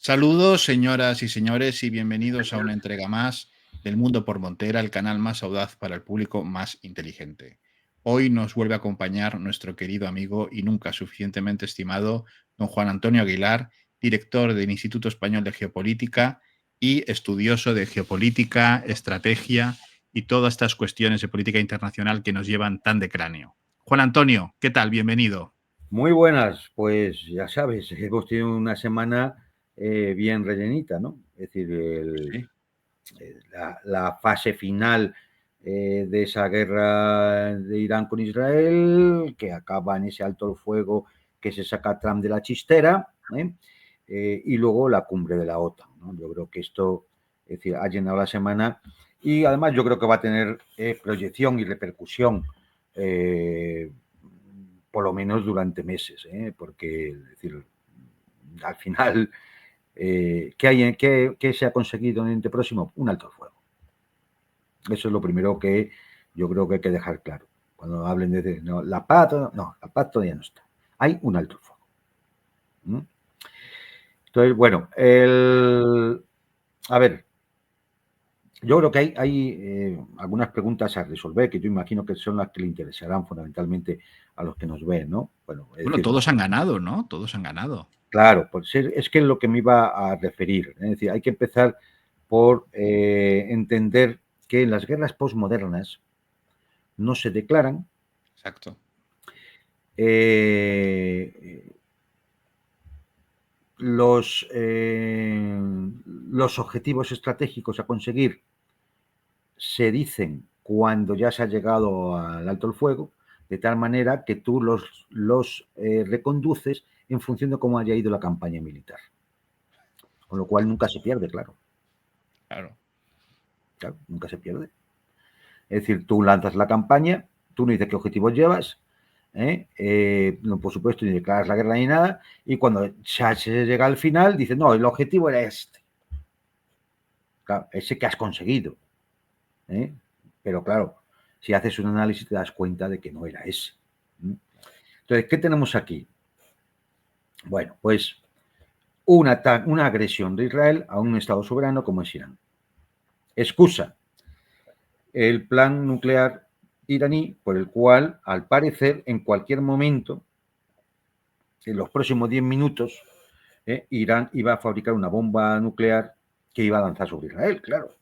Saludos, señoras y señores, y bienvenidos a una entrega más del Mundo por Montera, el canal más audaz para el público más inteligente. Hoy nos vuelve a acompañar nuestro querido amigo y nunca suficientemente estimado don Juan Antonio Aguilar, director del Instituto Español de Geopolítica y estudioso de geopolítica, estrategia y todas estas cuestiones de política internacional que nos llevan tan de cráneo. Juan Antonio, ¿qué tal? Bienvenido. Muy buenas, pues ya sabes, hemos tenido una semana bien rellenita, ¿no? Es decir, Sí. la fase final de esa guerra de Irán con Israel, que acaba en ese alto el fuego que se saca Trump de la chistera, y luego la cumbre de la OTAN, ¿no? Yo creo que esto, es decir, ha llenado la semana y además yo creo que va a tener proyección y repercusión. Por lo menos durante meses, porque es decir, al final, ¿qué se ha conseguido en el Oriente Próximo? Un alto el fuego. Eso es lo primero que yo creo que hay que dejar claro. Cuando hablen de no, la paz, no, la paz todavía no está. Hay un alto el fuego. Entonces, bueno, a ver, yo creo que hay algunas preguntas a resolver que yo imagino que son las que le interesarán fundamentalmente a los que nos ven, ¿no? Bueno, todos han ganado, ¿no? Todos han ganado. Claro, pues es que es lo que me iba a referir. Es decir, hay que empezar por entender que en las guerras postmodernas no se declaran. Exacto. Los objetivos estratégicos a conseguir se dicen cuando ya se ha llegado al alto el fuego, de tal manera que tú los reconduces en función de cómo haya ido la campaña militar. Con lo cual nunca se pierde, claro. Claro. Claro, nunca se pierde. Es decir, tú lanzas la campaña, tú no dices qué objetivos llevas, no, por supuesto, ni declaras la guerra ni nada, y cuando se llega al final, dices, no, el objetivo era este. Claro, ese que has conseguido. Pero claro, si haces un análisis te das cuenta de que no era ese. Entonces, ¿qué tenemos aquí? Bueno, pues una agresión de Israel a un Estado soberano como es Irán. Excusa el plan nuclear iraní, por el cual, al parecer, en cualquier momento, en los próximos 10 minutos, Irán iba a fabricar una bomba nuclear que iba a lanzar sobre Israel, claro.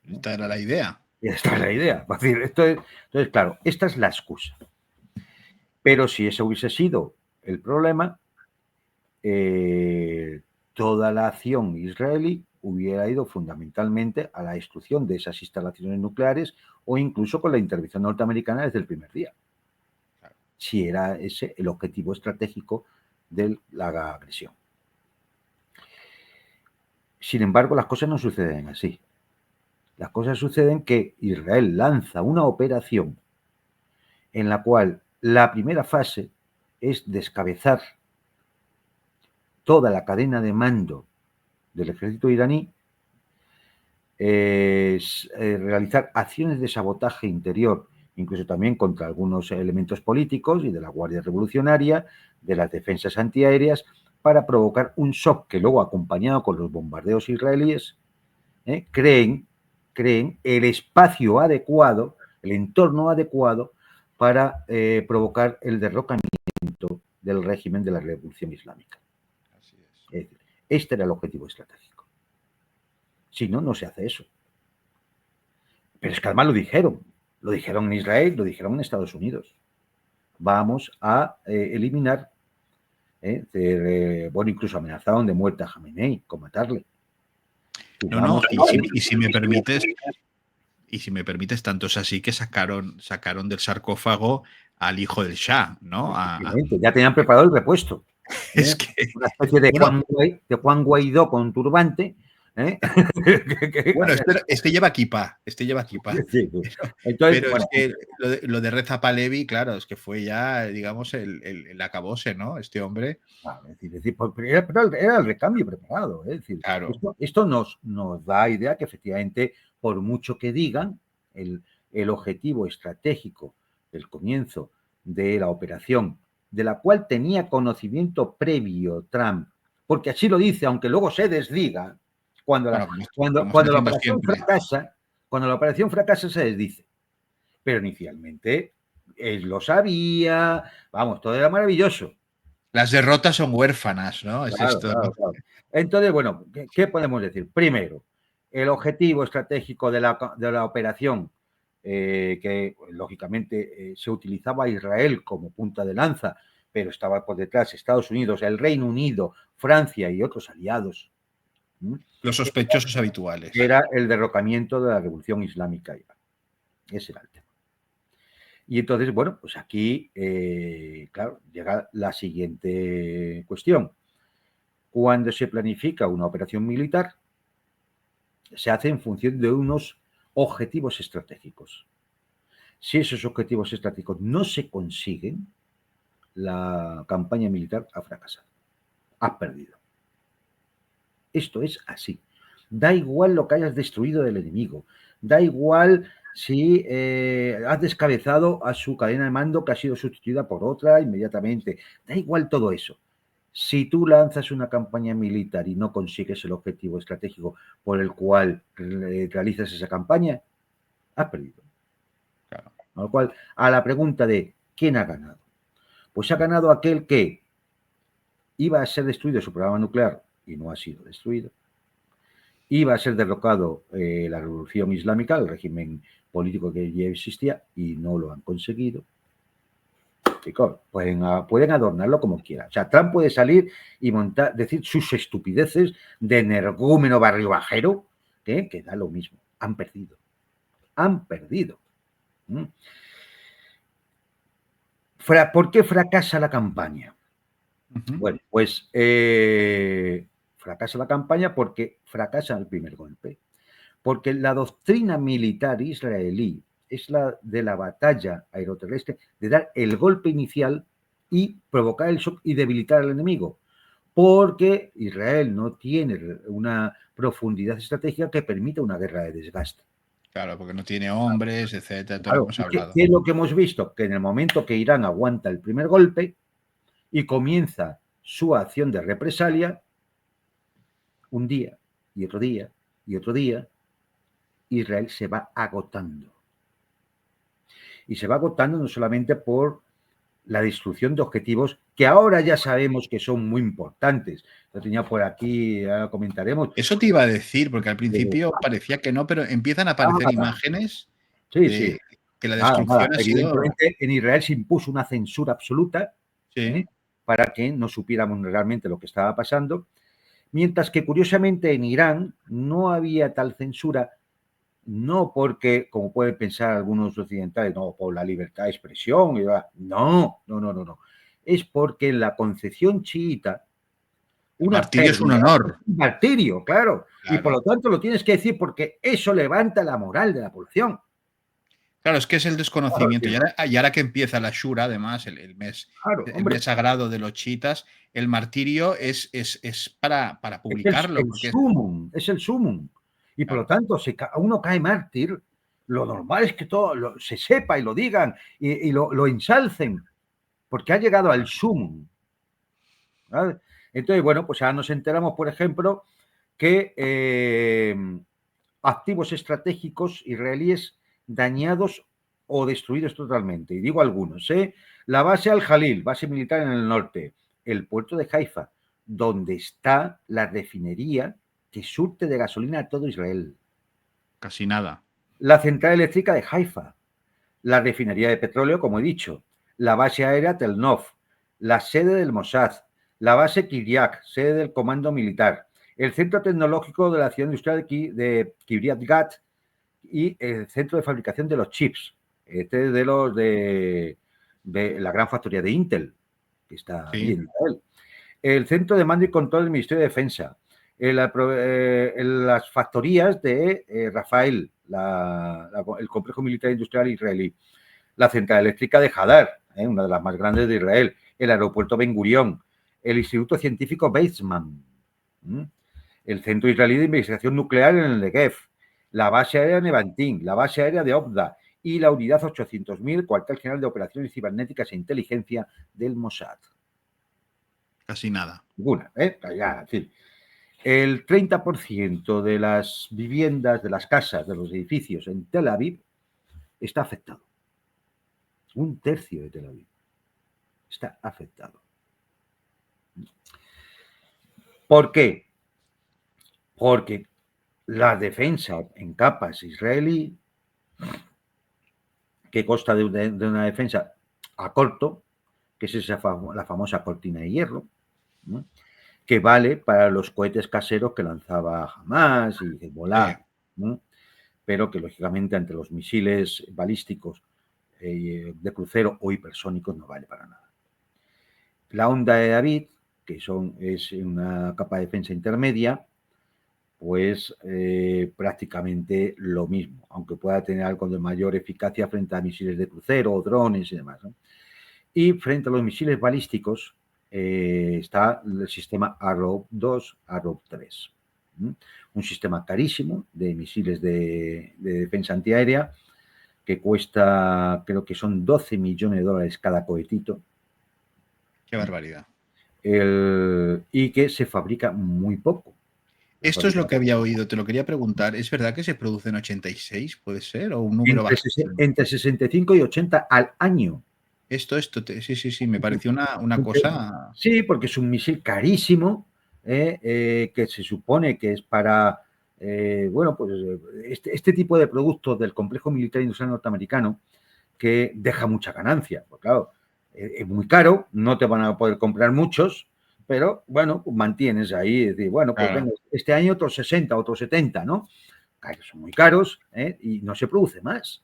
Esta era la idea. Esta es la idea. Es decir, entonces, claro, esta es la excusa. Pero si ese hubiese sido el problema, toda la acción israelí hubiera ido fundamentalmente a la destrucción de esas instalaciones nucleares o incluso con la intervención norteamericana desde el primer día. Si era ese el objetivo estratégico de la agresión. Sin embargo, las cosas no suceden así. Las cosas suceden que Israel lanza una operación en la cual la primera fase es descabezar toda la cadena de mando del ejército iraní, realizar acciones de sabotaje interior, incluso también contra algunos elementos políticos y de la Guardia Revolucionaria, de las defensas antiaéreas, para provocar un shock que luego, acompañado con los bombardeos israelíes, creen el espacio adecuado, el entorno adecuado para provocar el derrocamiento del régimen de la Revolución Islámica. Así es. Es decir, este era el objetivo estratégico. Si no, no se hace eso. Pero es que además lo dijeron en Israel, lo dijeron en Estados Unidos. Vamos a eliminar, bueno, incluso amenazaron de muerte a Jamenei, con matarle. No, y si me permites, tanto es así que sacaron del sarcófago al hijo del Shah, ¿no? Ya tenían preparado el repuesto. Es que, una especie de, bueno, Juan Guaidó con turbante. Bueno, este lleva equipa, Sí, sí. Pero, Entonces, pero bueno, es que lo de Reza Pahlavi, claro, es que fue ya, digamos, el acabose, ¿no? Este hombre. pero era el recambio preparado. Es decir, Claro. esto nos da idea que efectivamente, por mucho que digan, el objetivo estratégico del comienzo de la operación, de la cual tenía conocimiento previo Trump porque así lo dice, aunque luego se desdiga, cuando la, Bueno, cuando la operación fracasa, se desdice. Pero inicialmente él lo sabía, vamos, todo era maravilloso. Las derrotas son huérfanas, ¿no? Es Claro, esto, claro, ¿no? claro. Entonces, bueno, ¿qué podemos decir? Primero, el objetivo estratégico de la operación, que lógicamente se utilizaba a Israel como punta de lanza, pero estaba por detrás Estados Unidos, el Reino Unido, Francia y otros aliados. Los sospechosos habituales. Era el derrocamiento de la Revolución Islámica. Ese era el tema. Y entonces, bueno, pues aquí, claro, llega la siguiente cuestión. Cuando se planifica una operación militar, se hace en función de unos objetivos estratégicos. Si esos objetivos estratégicos no se consiguen, la campaña militar ha fracasado. Has perdido. Esto es así. Da igual lo que hayas destruido del enemigo. Da igual si has descabezado a su cadena de mando que ha sido sustituida por otra inmediatamente. Da igual todo eso. Si tú lanzas una campaña militar y no consigues el objetivo estratégico por el cual realizas esa campaña, has perdido. Claro. Con lo cual, a la pregunta de ¿quién ha ganado? Pues ha ganado aquel que iba a ser destruido su programa nuclear y no ha sido destruido. Iba a ser derrocado la revolución islámica, el régimen político que ya existía, y no lo han conseguido. Chicos, pueden adornarlo como quieran. O sea, Trump puede salir y decir sus estupideces de energúmeno barrio bajero, que da lo mismo. Han perdido. Han perdido. ¿Por qué fracasa la campaña? Bueno, pues fracasa la campaña porque fracasa el primer golpe. Porque la doctrina militar israelí es la de la batalla aeroterrestre, de dar el golpe inicial y provocar el shock y debilitar al enemigo. Porque Israel no tiene una profundidad estratégica que permita una guerra de desgaste. Claro, porque no tiene hombres, etcétera, todo Claro, lo que hemos hablado. ¿qué es lo que hemos visto? Que en el momento que Irán aguanta el primer golpe y comienza su acción de represalia, un día y otro día y otro día, Israel se va agotando. Y se va agotando no solamente por la destrucción de objetivos que ahora ya sabemos que son muy importantes. Lo tenía por aquí, ahora comentaremos. Eso te iba a decir, porque al principio parecía que no, pero empiezan a aparecer imágenes de que la destrucción ha sido... Evidentemente, en Israel se impuso una censura absoluta para que no supiéramos realmente lo que estaba pasando, mientras que curiosamente en Irán no había tal censura, no porque, como pueden pensar algunos occidentales, no, por la libertad de expresión, no. Es porque en la concepción chiita, el martirio es un honor. Un martirio, claro. Y por lo tanto lo tienes que decir porque eso levanta la moral de la población. Claro, es que es el desconocimiento. Y ahora que empieza la Shura, además, el mes sagrado de los chiitas, el martirio es para publicarlo. Es el sumum. Y por lo tanto, si uno cae mártir, lo normal es que todo se sepa y lo digan y lo ensalcen, porque ha llegado al sumum. ¿Vale? Entonces, bueno, pues ahora nos enteramos, por ejemplo, que activos estratégicos israelíes dañados o destruidos totalmente. Y digo algunos, la base Al-Jalil, base militar en el norte, el puerto de Haifa, donde está la refinería que surte de gasolina a todo Israel. Casi nada. La central eléctrica de Haifa, la refinería de petróleo, como he dicho, la base aérea Tel Nof, la sede del Mossad, la base Kiryat, sede del comando militar, el centro tecnológico de la ciudad industrial de Kiryat Gat y el centro de fabricación de los chips, de los de la gran factoría de Intel, que está ahí en Israel. El centro de mando y control del Ministerio de Defensa, las factorías de Rafael, el complejo militar industrial israelí, la central eléctrica de Hadar, una de las más grandes de Israel, el aeropuerto Ben Gurión, el Instituto Científico Weizmann, el Centro Israelí de Investigación Nuclear en el Negev, la base aérea Nevantin, la base aérea de Obda y la unidad 800.000, cuartel general de operaciones cibernéticas e inteligencia del Mossad. Casi nada. Ninguna, ya, en fin. El 30% de las viviendas, de las casas, de los edificios en Tel Aviv está afectado. Un tercio de Tel Aviv está afectado. ¿Por qué? Porque la defensa en capas israelí, que consta de una defensa a corto, que es la famosa cortina de hierro, ¿no?, que vale para los cohetes caseros que lanzaba Hamas y Hezbollah, ¿no?, pero que lógicamente ante los misiles balísticos de crucero o hipersónicos no vale para nada. La onda de David, que es una capa de defensa intermedia, pues prácticamente lo mismo, aunque pueda tener algo de mayor eficacia frente a misiles de crucero o drones y demás, ¿no? Y frente a los misiles balísticos está el sistema Arrow 2, Arrow 3. Un sistema carísimo de misiles de defensa antiaérea que cuesta, creo que son $12 millones cada cohetito. Qué barbaridad. Y que se fabrica muy poco. Esto es lo que había oído, te lo quería preguntar. ¿Es verdad que se produce en 86, puede ser? ¿O un número bastante? Entre 65 y 80 al año. Sí, me pareció una cosa... Sí, porque es un misil carísimo, que se supone que es para, bueno, pues este tipo de productos del complejo militar industrial norteamericano que deja mucha ganancia. Pues claro, es muy caro, no te van a poder comprar muchos, pero bueno, pues mantienes ahí, es decir, bueno, pues venga, este año otros 60, otros 70, ¿no? Claro, son muy caros, y no se produce más.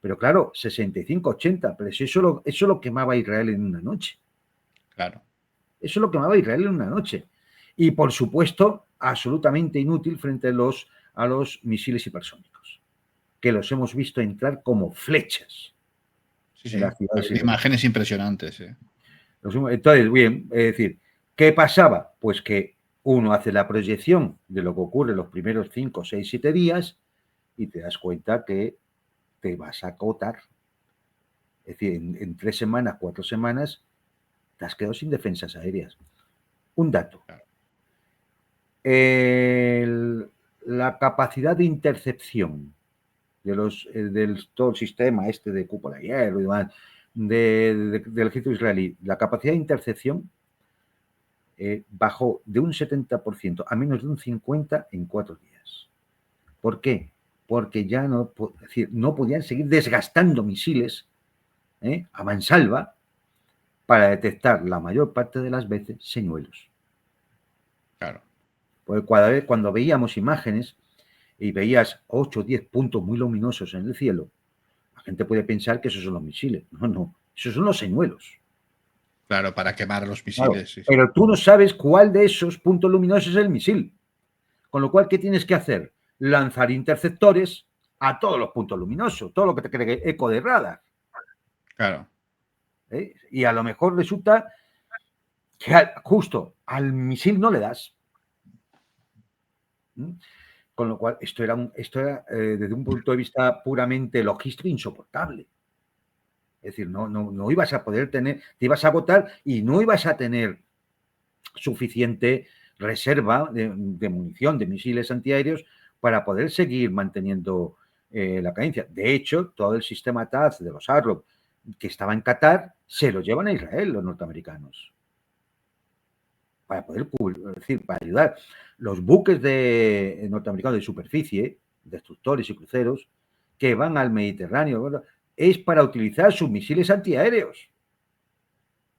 Pero claro, 65, 80, pero eso lo quemaba Israel en una noche. Claro. Eso lo quemaba Israel en una noche. Y por supuesto, absolutamente inútil frente a los misiles hipersónicos, que los hemos visto entrar como flechas. Sí. En las ciudades Imágenes impresionantes. Entonces, bien, es decir, ¿qué pasaba? Pues que uno hace la proyección de lo que ocurre en los primeros 5, 6, 7 días y te das cuenta que te vas a acotar. Es decir, en 3 semanas, 4 semanas, te has quedado sin defensas aéreas. Un dato. Claro. La capacidad de intercepción del todo el sistema de cúpula de hierro y demás del ejército israelí, la capacidad de intercepción bajó de un 70% a menos de un 50% en 4 días. ¿Por qué? Porque ya no podían seguir desgastando misiles a mansalva para detectar la mayor parte de las veces señuelos. Claro. Porque cuando veíamos imágenes y veías 8 o 10 puntos muy luminosos en el cielo, la gente puede pensar que esos son los misiles. No, esos son los señuelos. Claro, para quemar los misiles. Claro, Sí. Pero tú no sabes cuál de esos puntos luminosos es el misil. Con lo cual, ¿qué tienes que hacer? Lanzar interceptores a todos los puntos luminosos, todo lo que te cree eco de radar. Claro. Y a lo mejor resulta que justo al misil no le das. Con lo cual, esto era desde un punto de vista puramente logístico, insoportable. Es decir, no ibas a poder tener, te ibas a agotar y no ibas a tener suficiente reserva de munición, de misiles antiaéreos para poder seguir manteniendo la cadencia. De hecho, todo el sistema TAZ de los Arrow que estaba en Qatar se lo llevan a Israel los norteamericanos para poder cubrir, es decir, para ayudar. Los buques norteamericanos de superficie, destructores y cruceros, que van al Mediterráneo, es para utilizar sus misiles antiaéreos.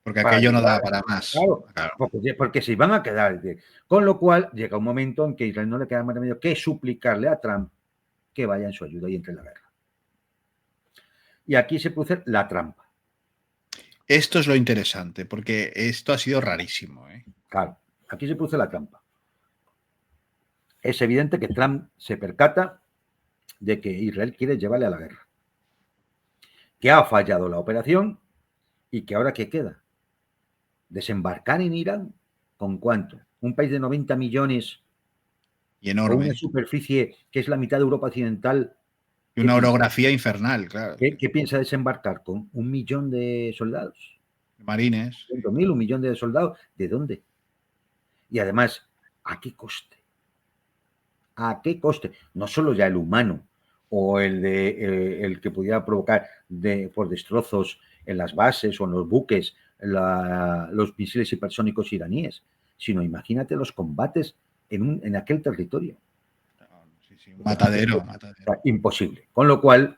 Porque aquello no da para más. Claro. Porque se iban a quedar. Con lo cual, llega un momento en que Israel no le queda más remedio que suplicarle a Trump que vaya en su ayuda y entre en la guerra. Y aquí se produce la trampa. Esto es lo interesante, porque esto ha sido rarísimo. Claro, aquí se produce la trampa. Es evidente que Trump se percata de que Israel quiere llevarle a la guerra, que ha fallado la operación y que ahora ¿qué queda? Desembarcar en Irán, ¿con cuánto? Un país de 90 millones y enorme. Con una superficie que es la mitad de Europa occidental. Y una orografía infernal, claro. ¿Qué piensa desembarcar? ¿Con 1 millón de soldados? Marines. 100.000, 1 millón de soldados. ¿De dónde? Y además, ¿a qué coste? ¿A qué coste? No solo ya el humano o el que pudiera provocar por destrozos en las bases o en los buques los misiles hipersónicos iraníes, sino imagínate los combates en aquel territorio. Sí, sí, un matadero, matadero. Imposible. Con lo cual,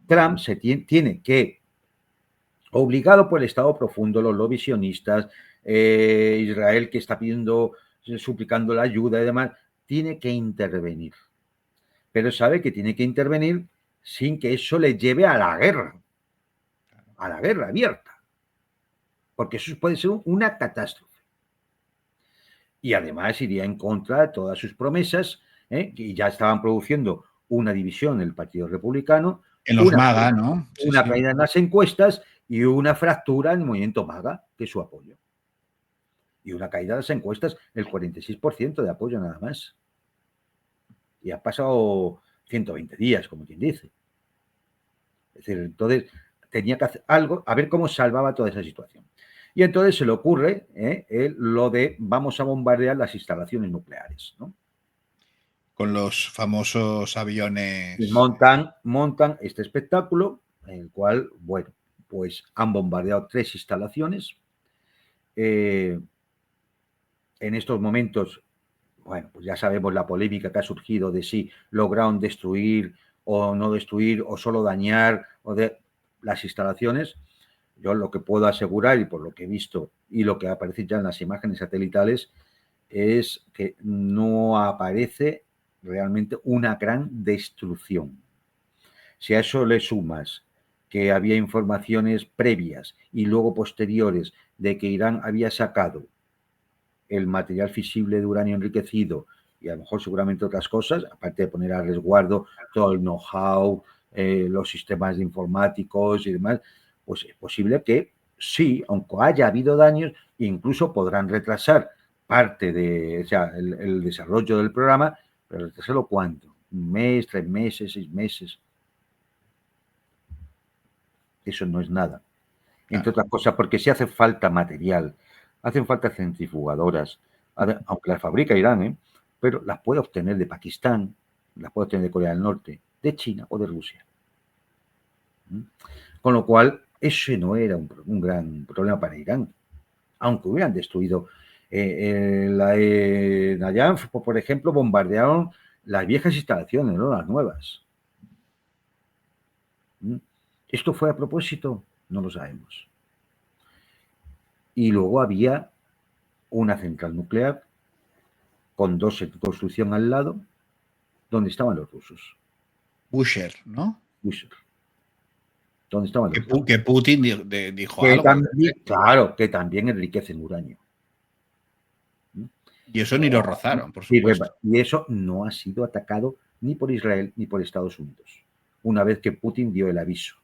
Trump tiene que, obligado por el Estado profundo, los lobbies sionistas, Israel que está pidiendo, suplicando la ayuda y demás, tiene que intervenir. Pero sabe que tiene que intervenir sin que eso le lleve a la guerra abierta. Porque eso puede ser una catástrofe. Y además iría en contra de todas sus promesas, que ya estaban produciendo una división en el Partido Republicano, en los MAGA, ¿no? Sí, una caída en las encuestas y una fractura en el movimiento MAGA, que es su apoyo. Y una caída de las encuestas, el 46% de apoyo nada más. Y ha pasado 120 días, como quien dice. Es decir, entonces tenía que hacer algo, a ver cómo salvaba toda esa situación. Y entonces se le ocurre lo de vamos a bombardear las instalaciones nucleares, ¿no? Con los famosos aviones. Y montan este espectáculo, en el cual, bueno, pues han bombardeado 3 instalaciones. En estos momentos, bueno, pues ya sabemos la polémica que ha surgido de si lograron destruir o no destruir o solo dañar las instalaciones. Yo lo que puedo asegurar, y por lo que he visto y lo que aparece ya en las imágenes satelitales, es que no aparece realmente una gran destrucción. Si a eso le sumas que había informaciones previas y luego posteriores de que Irán había sacado el material fisible de uranio enriquecido y a lo mejor seguramente otras cosas, aparte de poner a resguardo todo el know-how, los sistemas informáticos y demás, pues es posible que sí, aunque haya habido daños, incluso podrán retrasar parte de, o sea, el desarrollo del programa, pero retrasarlo ¿cuánto? 1 mes, 3 meses, 6 meses. Eso no es nada. Entre otras cosas, porque si hace falta material, hacen falta centrifugadoras, aunque las fabrica Irán, pero las puede obtener de Pakistán, las puede obtener de Corea del Norte, de China o de Rusia. Con lo cual, ese no era un gran problema para Irán, aunque hubieran destruido. Nayan, por ejemplo, bombardearon las viejas instalaciones, no las nuevas. ¿Esto fue a propósito? No lo sabemos. Y luego había una central nuclear con 2 en construcción al lado, donde estaban los rusos. Busher, ¿no? Busher. ¿Dónde estaban los rusos? Que Putin dijo que algo. También, claro, que también enriquecen uranio. Y eso ni lo rozaron, por supuesto. Y eso no ha sido atacado ni por Israel ni por Estados Unidos, una vez que Putin dio el aviso.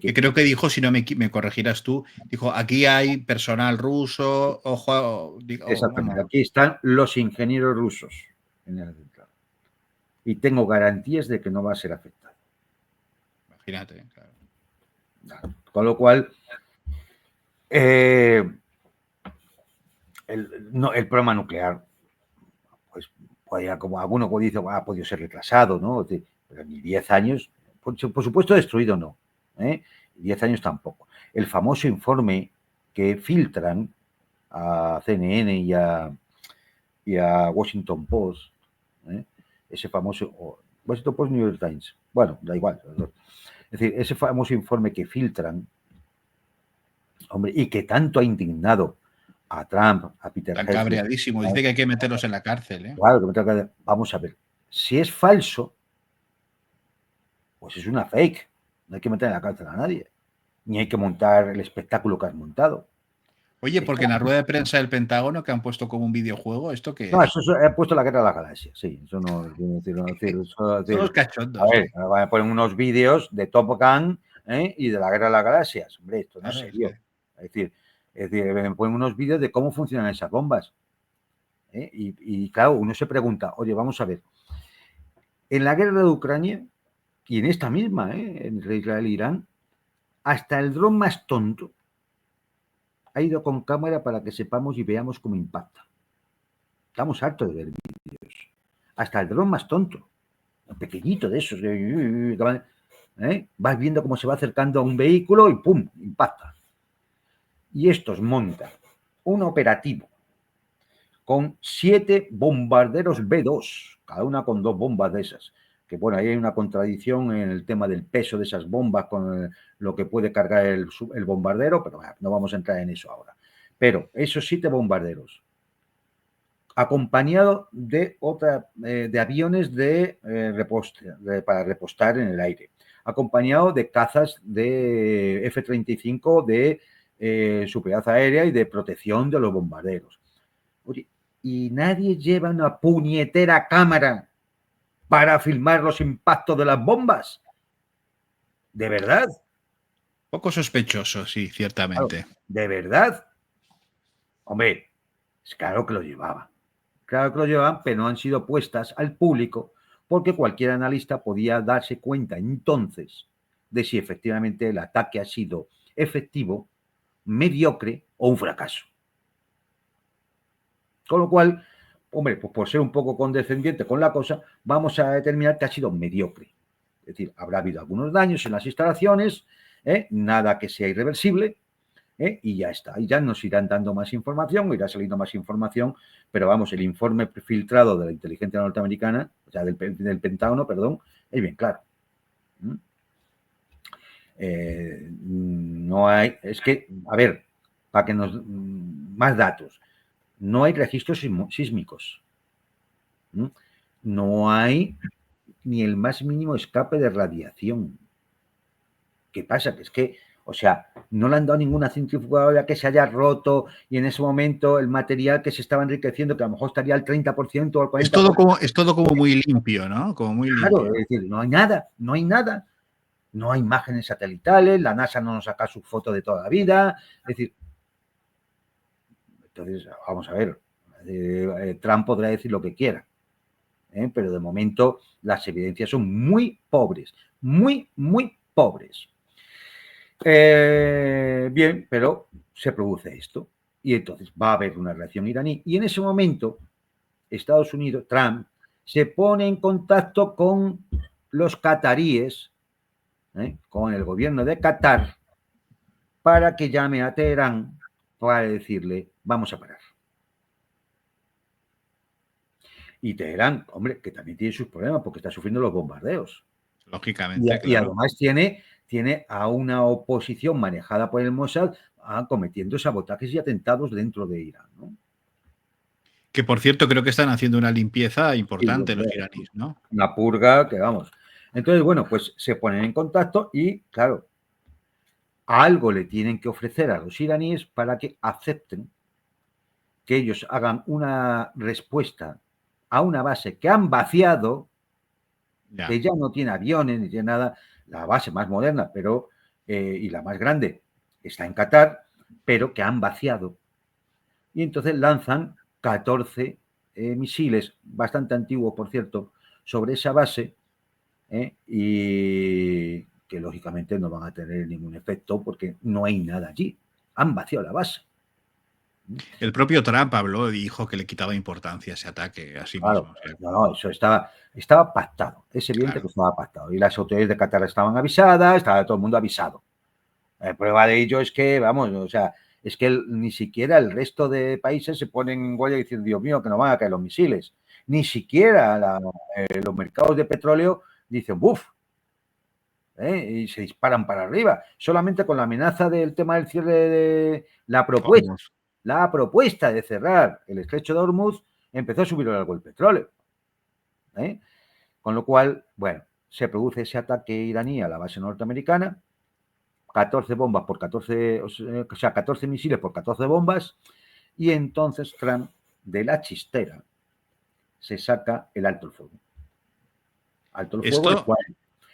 Que creo que dijo, si no me corregirás tú, dijo, aquí hay personal ruso, ojo. Exactamente, aquí están los ingenieros rusos en el central. Y tengo garantías de que no va a ser afectado. Imagínate, claro. Con lo cual, el programa nuclear, pues, como alguno dice, ha podido ser retrasado, ¿no? Pero ni 10 años, por supuesto destruido no, 10 años tampoco. El famoso informe que filtran a CNN y a Washington Post, ese famoso, Washington Post, New York Times, bueno, da igual. Es decir, ese famoso informe que filtran, hombre, y que tanto ha indignado a Trump, a Peter Tan cabreadísimo. Dice que hay que meterlos en la cárcel. Claro, vamos a ver. Si es falso, pues es una fake. No hay que meter en la cárcel a nadie. Ni hay que montar el espectáculo que has montado. Oye, porque en la rueda de prensa del Pentágono que han puesto como un videojuego, ¿esto qué es? No, eso he puesto la guerra de la galaxia, sí. Eso no Son los cachondos. A ver, van a poner unos vídeos de Top Gun y de la guerra de las galaxias. Hombre, esto no es serio. Es decir, me ponen unos vídeos de cómo funcionan esas bombas. Y claro, uno se pregunta, oye, vamos a ver. En la guerra de Ucrania y en esta misma, entre Israel e Irán, hasta el dron más tonto ha ido con cámara para que sepamos y veamos cómo impacta. Estamos hartos de ver vídeos. Hasta el dron más tonto, el pequeñito de esos, vas viendo cómo se va acercando a un vehículo y ¡pum! Impacta. Y estos montan un operativo con 7 bombarderos B2, cada una con 2 bombas de esas. Que bueno, ahí hay una contradicción en el tema del peso de esas bombas con lo que puede cargar el bombardero, pero bueno, no vamos a entrar en eso ahora. Pero esos 7 bombarderos, acompañado de de aviones para repostar en el aire, acompañado de cazas de F-35 de superioridad aérea y de protección de los bombarderos. Oye, y nadie lleva una puñetera cámara para filmar los impactos de las bombas. ¿De verdad? Poco sospechoso, sí, ciertamente. Claro, ¿de verdad? Hombre, es claro que lo llevaban. Claro que lo llevaban, pero no han sido puestas al público porque cualquier analista podía darse cuenta entonces de si efectivamente el ataque ha sido efectivo, mediocre o un fracaso. Con lo cual, hombre, pues por ser un poco condescendiente con la cosa, vamos a determinar que ha sido mediocre. Es decir, habrá habido algunos daños en las instalaciones, nada que sea irreversible, y ya está. Y ya nos irán dando más información, irá saliendo más información, pero vamos, el informe filtrado de la inteligencia norteamericana, o sea, del Pentágono, perdón, es bien claro. No hay, es que, a ver, para que nos más datos. No hay registros sísmicos. No hay ni el más mínimo escape de radiación. ¿Qué pasa? Que es que, o sea, no le han dado ninguna centrifugadora que se haya roto y en ese momento el material que se estaba enriqueciendo, que a lo mejor estaría al 30% o al 40%. Es todo como muy limpio, ¿no? Como muy claro, limpio. es decir, no hay nada, no hay nada. No hay imágenes satelitales, la NASA no nos saca su foto de toda la vida. Es decir, entonces, vamos a ver, Trump podrá decir lo que quiera, pero de momento las evidencias son muy pobres, muy, muy pobres. Bien, pero se produce esto y entonces va a haber una reacción iraní y en ese momento Estados Unidos, Trump, se pone en contacto con los cataríes, con el gobierno de Qatar, para que llame a Teherán para decirle, vamos a parar. Y Teherán, hombre, que también tiene sus problemas porque está sufriendo los bombardeos. Lógicamente, y además tiene a una oposición manejada por el Mossad cometiendo sabotajes y atentados dentro de Irán, ¿no? Que por cierto, creo que están haciendo una limpieza importante los iraníes, ¿no? Una purga que vamos. Entonces, bueno, pues se ponen en contacto y, claro, algo le tienen que ofrecer a los iraníes para que acepten que ellos hagan una respuesta a una base que han vaciado, que ya no tiene aviones ni tiene nada, la base más moderna, pero y la más grande está en Qatar, pero que han vaciado. Y entonces lanzan 14 misiles, bastante antiguos, por cierto, sobre esa base, y que lógicamente no van a tener ningún efecto porque no hay nada allí. Han vaciado la base. El propio Trump habló y dijo que le quitaba importancia a ese ataque a sí mismo. No, eso estaba pactado. Es evidente que estaba pactado. Y las autoridades de Qatar estaban avisadas, estaba todo el mundo avisado. Prueba de ello es que, vamos, o sea, es que ni siquiera el resto de países se ponen en huelga diciendo, Dios mío, que no van a caer los misiles. Ni siquiera los mercados de petróleo dicen, ¡buf! Y se disparan para arriba. Solamente con la amenaza del tema del cierre de la propuesta de cerrar el estrecho de Hormuz empezó a subir algo el petróleo. Con lo cual, bueno, se produce ese ataque iraní a la base norteamericana, 14 bombas por 14, o sea, 14 misiles por 14 bombas, y entonces Trump, de la chistera, se saca el alto el fuego. Alto el fuego,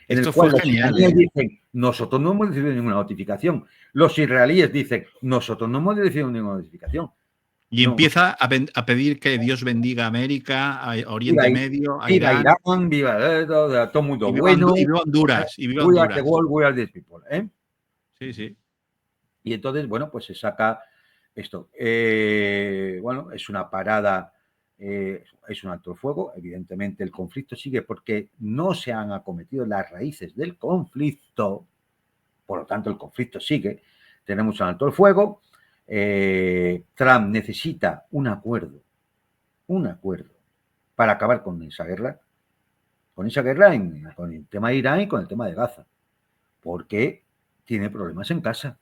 en el cual los iraníes dicen, nosotros no hemos recibido ninguna notificación. Los israelíes dicen, nosotros no hemos recibido ninguna notificación. Y empieza a pedir que Dios bendiga a América, a Oriente Medio, a viva Irán, viva todo el mundo bueno. Y viva Honduras. Y viva Honduras. We are the world, we are these people. Sí, sí. Y entonces, bueno, pues se saca Esto, bueno, es una parada, es un alto el fuego. Evidentemente el conflicto sigue porque no se han acometido las raíces del conflicto, por lo tanto el conflicto sigue. Tenemos un alto el fuego. Trump necesita un acuerdo para acabar con esa guerra con el tema de Irán y con el tema de Gaza, porque tiene problemas en casa.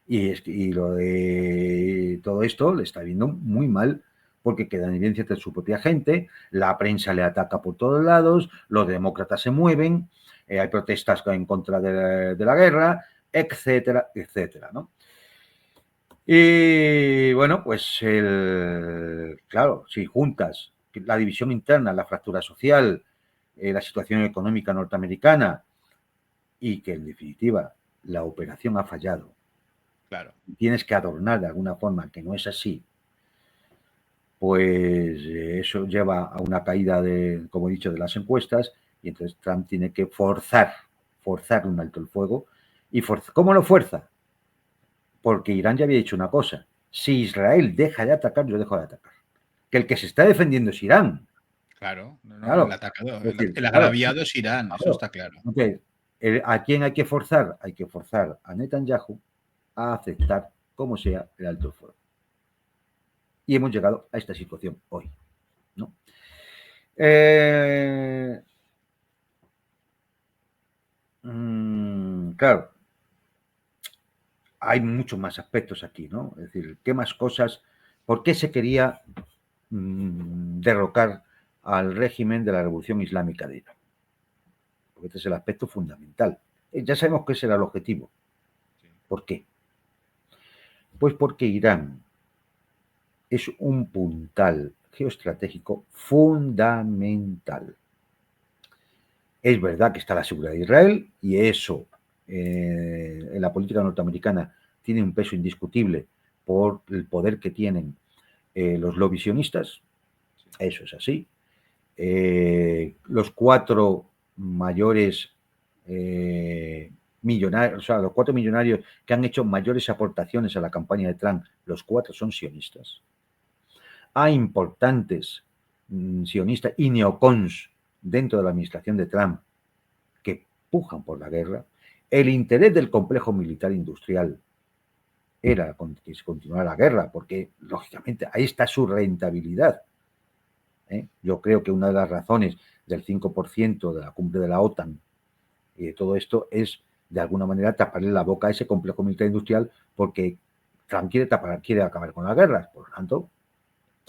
Y lo de todo esto le está viendo muy mal, porque queda en evidencia de su propia gente, la prensa le ataca por todos lados, los demócratas se mueven, hay protestas en contra de la guerra, etcétera, etcétera, ¿no? Y bueno, pues claro, si juntas la división interna, la fractura social, la situación económica norteamericana y que en definitiva la operación ha fallado, Claro. tienes que adornar de alguna forma que no es así, pues eso lleva a una caída de, como he dicho, de las encuestas, y entonces Trump tiene que forzar un alto el fuego. ¿Y cómo lo fuerza? Porque Irán ya había dicho una cosa: si Israel deja de atacar, yo dejo de atacar. Que el que se está defendiendo es Irán. Claro, no, el Claro. atacado, Es decir, el claro, agraviado es Irán, eso claro. está claro. Entonces, ¿a quién hay que forzar? Hay que forzar a Netanyahu a aceptar, como sea, el alto el fuego. Y hemos llegado a esta situación hoy, ¿no? Claro, hay muchos más aspectos aquí, ¿no? Es decir, ¿qué más cosas? ¿Por qué se quería derrocar al régimen de la Revolución Islámica de Irán? Porque este es el aspecto fundamental. Ya sabemos que ese era el objetivo. ¿Por qué? Pues porque Irán es un puntal geoestratégico fundamental. Es verdad que está la seguridad de Israel, y eso en la política norteamericana tiene un peso indiscutible por el poder que tienen los lobbies sionistas. Eso es así. Los cuatro mayores millonarios, o sea, los cuatro millonarios que han hecho mayores aportaciones a la campaña de Trump, los cuatro son sionistas. Hay importantes sionistas y neocons dentro de la administración de Trump que pujan por la guerra. El interés del complejo militar industrial era que se continuara la guerra, porque lógicamente ahí está su rentabilidad. Yo creo que una de las razones del 5% de la cumbre de la OTAN y de todo esto es, de alguna manera, taparle la boca a ese complejo militar industrial, porque Trump quiere acabar con la guerra. Por lo tanto,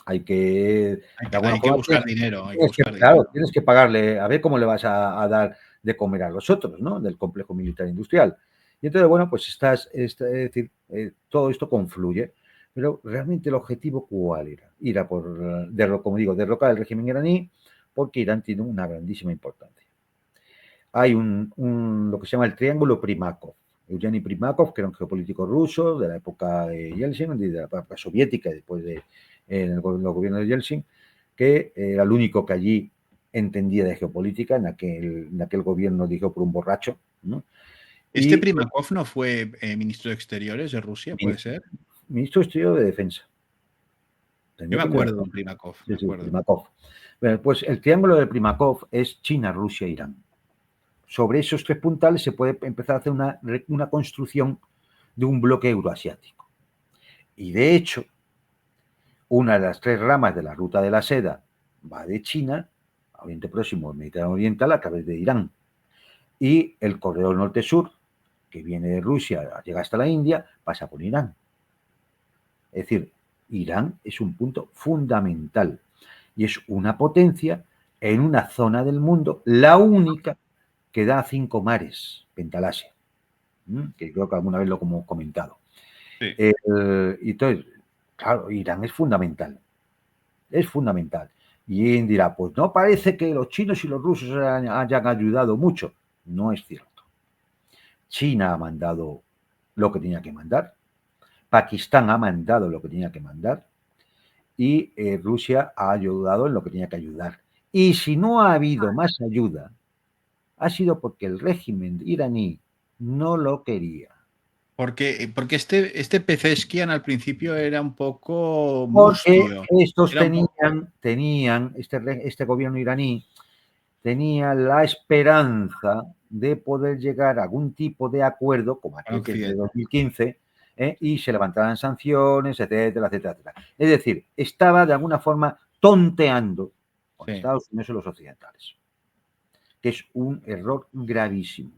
hay que, de alguna Hay que forma, buscar dinero, hay que tienes que, buscar claro, dinero. tienes que pagarle, a ver cómo le vas a dar de comer a los otros, ¿no? Del complejo militar industrial. Y entonces, bueno, pues es decir, todo esto confluye. Pero realmente el objetivo, ¿cuál era? Ir a por, como digo, derrocar el régimen iraní, porque Irán tiene una grandísima importancia. Hay lo que se llama el triángulo Primakov. Eugeni Primakov, que era un geopolítico ruso de la época de Yeltsin, de la época soviética, y después de el gobierno de Yeltsin, que era el único que allí entendía de geopolítica en aquel gobierno dirigido por un borracho, ¿no? ¿Este Y Primakov no fue ministro de Exteriores de Rusia, puede ser? ministro de Exterior de Defensa. Yo Tendría me que mirar. acuerdo de un Primakov, me Sí, acuerdo. Primakov. Pues el triángulo de Primakov es China, Rusia, Irán. Sobre esos tres puntales se puede empezar a hacer una construcción de un bloque euroasiático. Y de hecho, una de las tres ramas de la ruta de la seda va de China a Oriente Próximo, Mediterráneo Oriental, a través de Irán. Y el corredor norte-sur, que viene de Rusia, llega hasta la India, pasa por Irán. Es decir, Irán es un punto fundamental y es una potencia en una zona del mundo, la única que da 5 mares, Pentalasia, que creo que alguna vez lo hemos comentado. Sí. Entonces, claro, Irán es fundamental. Y alguien dirá, pues no parece que los chinos y los rusos hayan ayudado mucho. No es cierto. China ha mandado lo que tenía que mandar, Pakistán ha mandado lo que tenía que mandar, y Rusia ha ayudado en lo que tenía que ayudar. Y si no ha habido más ayuda, ha sido porque el régimen iraní no lo quería. Porque este Pezeshkian al principio era un poco Porque mustio. estos Era un poco. este gobierno iraní tenía la esperanza de poder llegar a algún tipo de acuerdo, como Para aquel que es de Occidente. 2015, y se levantaran sanciones, etcétera, etcétera, etcétera. Es decir, estaba de alguna forma tonteando con Sí, Estados Unidos y los occidentales, que es un error gravísimo.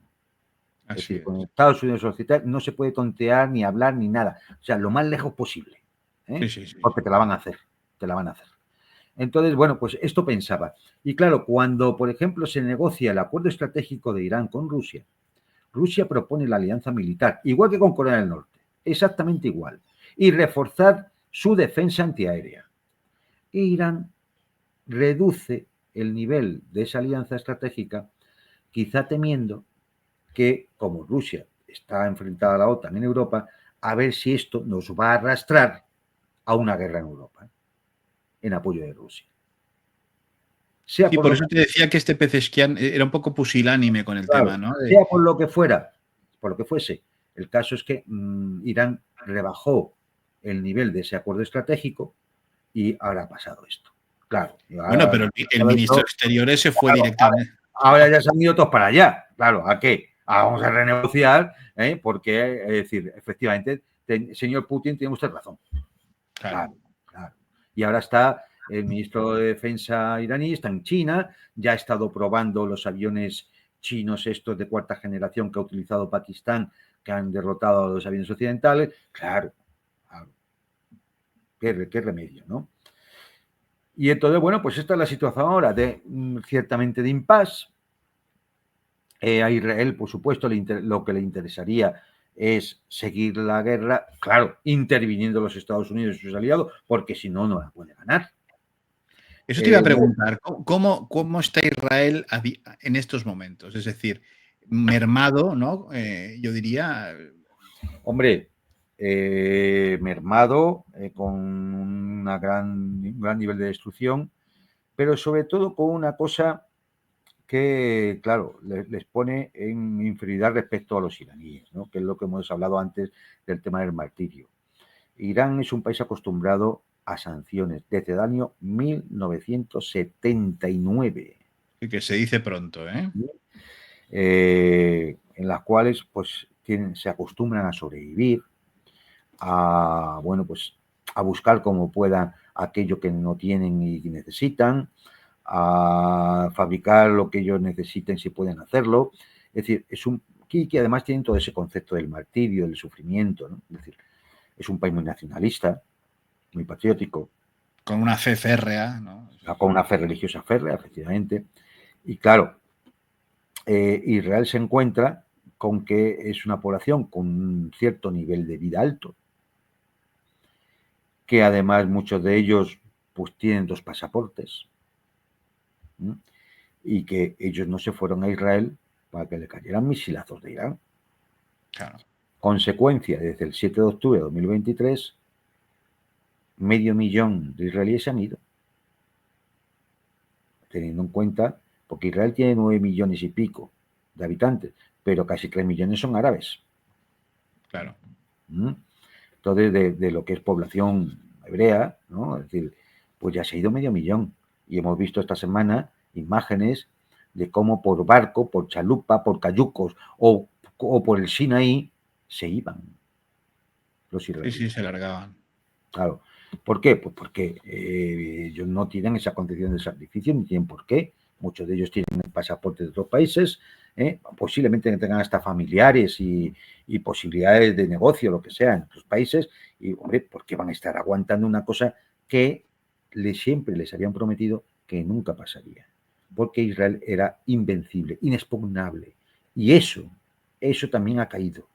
Es así decir, con es. Estados Unidos y los occidentales no se puede tontear ni hablar ni nada. O sea, lo más lejos posible. Sí, sí, sí. Porque te la van a hacer. Te la van a hacer. Entonces, bueno, pues esto pensaba. Y claro, cuando, por ejemplo, se negocia el acuerdo estratégico de Irán con Rusia, Rusia propone la alianza militar, igual que con Corea del Norte, exactamente igual, y reforzar su defensa antiaérea. E Irán reduce el nivel de esa alianza estratégica, quizá temiendo que, como Rusia está enfrentada a la OTAN en Europa, a ver si esto nos va a arrastrar a una guerra en Europa, en apoyo de Rusia. Sea Sí, por por lo eso que, te decía que este Pezeshkian era un poco pusilánime con el tema, claro, ¿no? sea por lo que fuera, por lo que fuese, el caso es que Irán rebajó el nivel de ese acuerdo estratégico y ahora ha pasado esto. Claro, y Bueno, ahora ha pero el pasado ministro de esto, Exteriores se fue claro, directamente. ahora ya se han ido todos para allá. Claro, ¿a qué? Vamos a renegociar, porque, es decir, efectivamente, señor Putin, tiene usted razón. Claro. Claro, claro. Y ahora está el ministro de Defensa iraní, está en China, ya ha estado probando los aviones chinos estos de cuarta generación que ha utilizado Pakistán, que han derrotado a los aviones occidentales. Claro, claro. Qué remedio, ¿no? Y entonces, bueno, pues esta es la situación ahora de ciertamente de impasse. A Israel, por supuesto, lo que le interesaría es seguir la guerra, claro, interviniendo los Estados Unidos y sus aliados, porque si no, no la puede ganar. Eso te iba a Eh, preguntar, ¿cómo está Israel en estos momentos? Es decir, mermado, ¿no? Yo diría, Hombre, mermado, con un gran nivel de destrucción, pero sobre todo con una cosa que, claro, les pone en inferioridad respecto a los iraníes, ¿no? Que es lo que hemos hablado antes del tema del martirio. Irán es un país acostumbrado a sanciones desde el año 1979, que se dice pronto, ¿eh? en las cuales pues se acostumbran a sobrevivir, a, bueno, pues a buscar como puedan aquello que no tienen y necesitan, a fabricar lo que ellos necesiten si pueden hacerlo. Es decir, que además tienen todo ese concepto del martirio, del sufrimiento, ¿no? Es decir, es un país muy nacionalista, muy patriótico, Con una fe férrea, ¿no? con una fe religiosa férrea, efectivamente. Y claro, Israel se encuentra con que es una población con un cierto nivel de vida alto, que además muchos de ellos pues tienen dos pasaportes, ¿sí? Y que ellos no se fueron a Israel para que le cayeran misilazos de Irán. Claro. Consecuencia, desde el 7 de octubre de 2023, 500.000 de israelíes se han ido, teniendo en cuenta, porque Israel tiene 9 millones y pico de habitantes, pero casi 3 millones son árabes. Claro. ¿Mm? Entonces, de lo que es población hebrea, ¿no? Es decir, pues ya se ha ido 500.000. Y hemos visto esta semana imágenes de cómo por barco, por chalupa, por cayucos o por el Sinaí se iban los Sí, sí, israelíes. se largaban. Claro. ¿Por qué? Pues porque ellos no tienen esa condición de sacrificio, ni tienen por qué. Muchos de ellos tienen el pasaporte de otros países, posiblemente tengan hasta familiares y posibilidades de negocio, lo que sea, en otros países. Y, hombre, ¿por qué van a estar aguantando una cosa que siempre les habían prometido que nunca pasaría? Porque Israel era invencible, inexpugnable. Y eso también ha caído.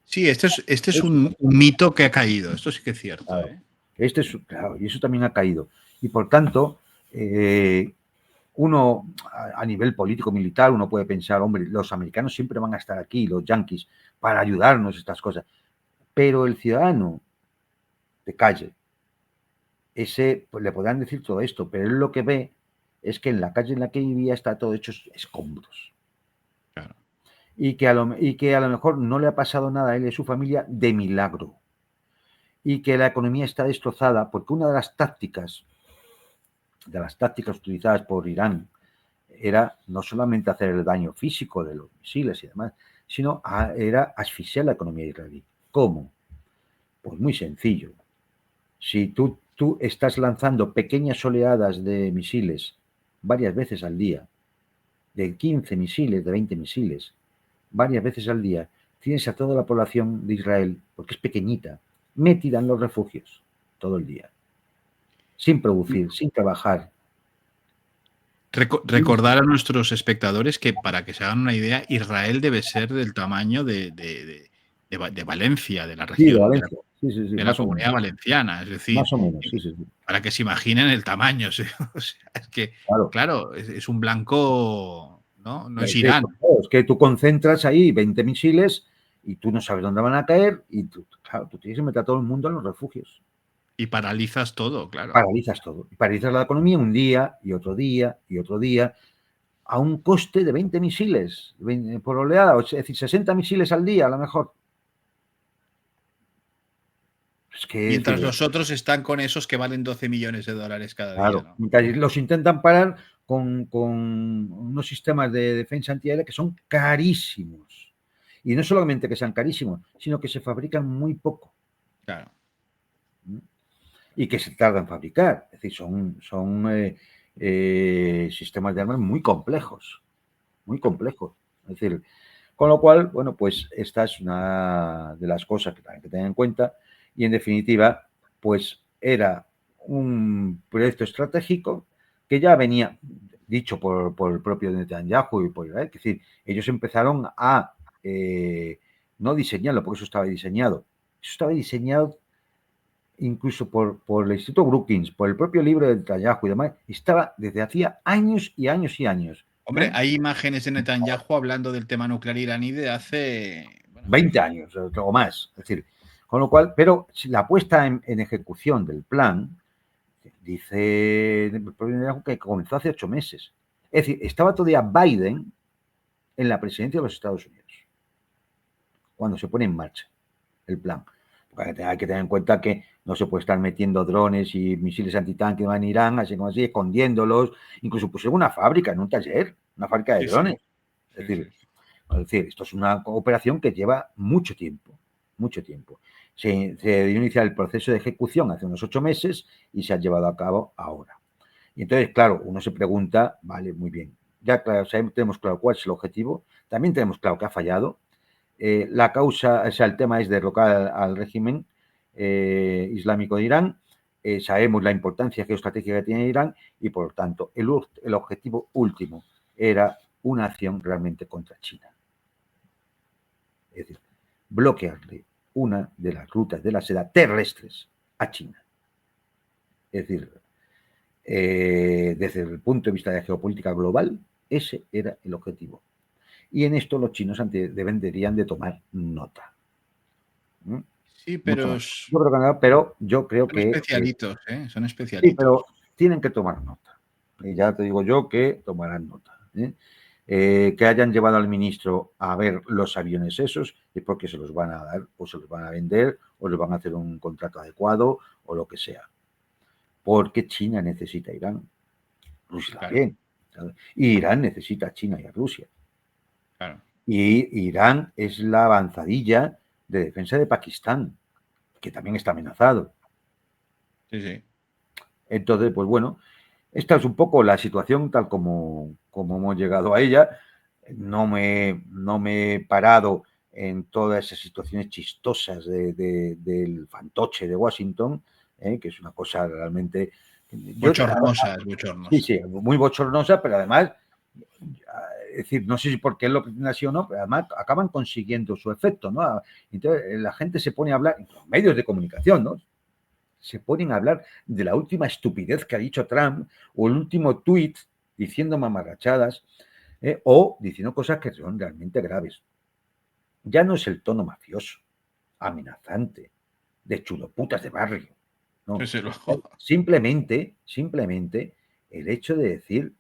Sí, este es Eso un mito que ha caído. Esto sí que es cierto, Claro. ¿eh? Claro, y eso también ha caído. Y por tanto, uno a nivel político-militar, uno puede pensar, hombre, los americanos siempre van a estar aquí, los yanquis, para ayudarnos estas cosas. Pero el ciudadano de calle, ese, pues le podrán decir todo esto, pero él lo que ve es que en la calle en la que vivía está todo hecho escombros. Claro. y que a lo mejor no le ha pasado nada a él y a su familia de milagro, y que la economía está destrozada porque una de las tácticas utilizadas por Irán era no solamente hacer el daño físico de los misiles y demás, sino era asfixiar la economía israelí. ¿Cómo? Pues muy sencillo. Si tú estás lanzando pequeñas oleadas de misiles varias veces al día, de 15 misiles, de 20 misiles, varias veces al día, tienes a toda la población de Israel, porque es pequeñita, metida en los refugios todo el día, sin producir, sin trabajar. Recordar a nuestros espectadores que, para que se hagan una idea, Israel debe ser del tamaño de Valencia, de la Sí, de región, Valencia, sí, sí, sí, de la más o menos. Comunidad Valenciana. Es decir, Más o menos, sí, sí, sí. para que se imaginen el tamaño. ¿Sí? O sea, es que, Claro. claro, es un blanco, ¿no? No es Sí, Irán. es que tú concentras ahí 20 misiles y tú no sabes dónde van a caer y claro, tú tienes que meter a todo el mundo en los refugios. Y paralizas todo, claro. Paralizas todo. Y paralizas la economía un día y otro día y otro día a un coste de 20 misiles por oleada, es decir, 60 misiles al día a lo mejor. Es que, es Mientras decir, los otros están con esos que valen 12 millones de dólares cada día, claro, ¿no? los intentan parar con unos sistemas de defensa antiaérea que son carísimos. Y no solamente que sean carísimos, sino que se fabrican muy poco. Claro. Y que se tarda en fabricar. Es decir, son sistemas de armas muy complejos, muy complejos. Es decir, con lo cual, bueno, pues esta es una de las cosas que también hay que tener en cuenta y en definitiva, pues era un proyecto estratégico que ya venía dicho por el propio Netanyahu y por Israel. Es decir, ellos empezaron a no diseñarlo, porque eso estaba diseñado. Eso estaba diseñado incluso por el Instituto Brookings, por el propio libro de Netanyahu y demás, estaba desde hacía años y años y años. Hombre, hay imágenes de Netanyahu hablando del tema nuclear iraní de hace, bueno, 20 años o más. Es decir, con lo cual, pero si la puesta en ejecución del plan, dice el propio Netanyahu que comenzó hace 8 meses. Es decir, estaba todavía Biden en la presidencia de los Estados Unidos cuando se pone en marcha el plan. Porque hay que tener en cuenta que no se puede estar metiendo drones y misiles antitanque en Irán, así como así, escondiéndolos, incluso pusieron una fábrica en un taller, una fábrica de sí, sí, drones. sí, sí, sí. Es decir, esto es una operación que lleva mucho tiempo, mucho tiempo. Se dio iniciar el proceso de ejecución hace unos 8 meses y se ha llevado a cabo ahora. Y entonces, claro, uno se pregunta, vale, muy bien, ya claro, tenemos claro cuál es el objetivo, también tenemos claro que ha fallado. La causa, o sea, el tema es derrocar al régimen islámico de Irán. Sabemos la importancia geoestratégica que tiene Irán y, por lo tanto, el objetivo último era una acción realmente contra China. Es decir, bloquearle una de las rutas de la seda terrestres a China. Es decir, desde el punto de vista de la geopolítica global, ese era el objetivo. Y en esto los chinos deberían de tomar nota. Sí, Mucho pero más. Yo creo que no, pero yo creo son que especialitos, ¿eh? Son sí, especialitos. pero tienen que tomar nota. Y ya te digo yo que tomarán nota. Que hayan llevado al ministro a ver los aviones esos es porque se los van a dar o se los van a vender o les van a hacer un contrato adecuado o lo que sea. Porque China necesita a Irán, Rusia Claro, también. ¿Sabes? Y Irán necesita a China y a Rusia. claro. Y Irán es la avanzadilla de defensa de Pakistán, que también está amenazado. Sí, sí. Entonces, pues bueno, esta es un poco la situación tal como hemos llegado a ella. No me he parado en todas esas situaciones chistosas del fantoche de Washington, que es una cosa realmente... Bochornosa, es Sí, bochornosa. sí, muy bochornosa, pero además, es decir, no sé si porque es lo que tiene así o no, pero además acaban consiguiendo su efecto, ¿no? Entonces la gente se pone a hablar, en los medios de comunicación, ¿no? Se ponen a hablar de la última estupidez que ha dicho Trump o el último tuit diciendo mamarrachadas o diciendo cosas que son realmente graves. Ya no es el tono mafioso, amenazante, de chuloputas de barrio. No, Desde luego. simplemente el hecho de decir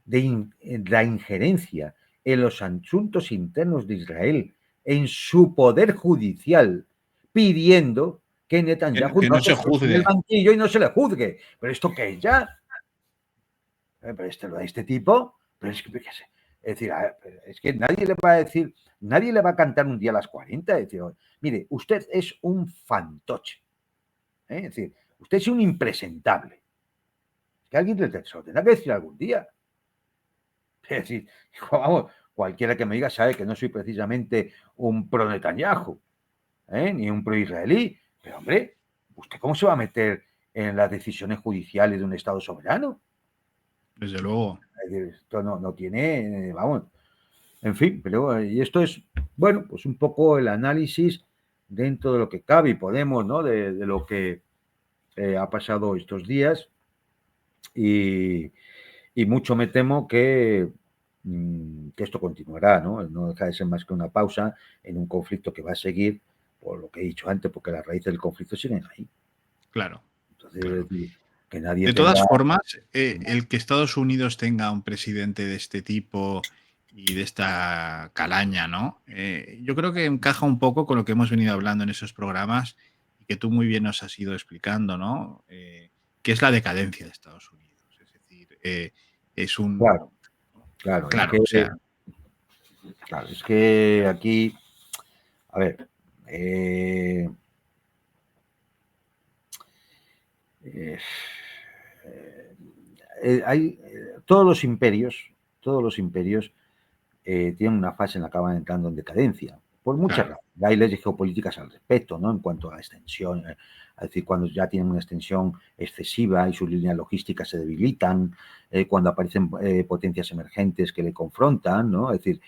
de la injerencia en los asuntos internos de Israel, en su poder judicial, pidiendo que Netanyahu Que no no se se siente en el juzgue. banquillo y no se le juzgue. ¿Pero esto qué es ya? Pero este tipo, pero es que, es decir, es que nadie le va a decir, nadie le va a cantar un día a las 40, es decir, mire, usted es un fantoche, ¿eh? Es decir, usted es un impresentable. Que alguien se lo tendrá que decir algún día. Es decir, vamos, cualquiera que me diga sabe que no soy precisamente un pro Netanyahu, ni un pro israelí, pero hombre, ¿usted cómo se va a meter en las decisiones judiciales de un Estado soberano? Desde luego. Es decir, esto no tiene, vamos, en fin, pero y esto es, bueno, pues un poco el análisis dentro de lo que cabe y podemos, ¿no? De lo que ha pasado estos días y mucho me temo que esto continuará, ¿no? No deja de ser más que una pausa en un conflicto que va a seguir, por lo que he dicho antes, porque las raíces del conflicto siguen ahí. Claro, Entonces, claro. que nadie De tenga... todas formas, el que Estados Unidos tenga un presidente de este tipo y de esta calaña, ¿no? Yo creo que encaja un poco con lo que hemos venido hablando en esos programas y que tú muy bien nos has ido explicando, ¿no? Que es la decadencia de Estados Unidos. Es decir, es Claro, un... claro, Claro, o sea, es que aquí, a ver, eh, eh, hay todos los imperios tienen una fase en la que van entrando en decadencia, por muchas claro, razones. Hay leyes geopolíticas al respecto, ¿no? En cuanto a la extensión, es decir, cuando ya tienen una extensión excesiva y sus líneas logísticas se debilitan, cuando aparecen potencias emergentes que le confrontan, ¿no? Es decir,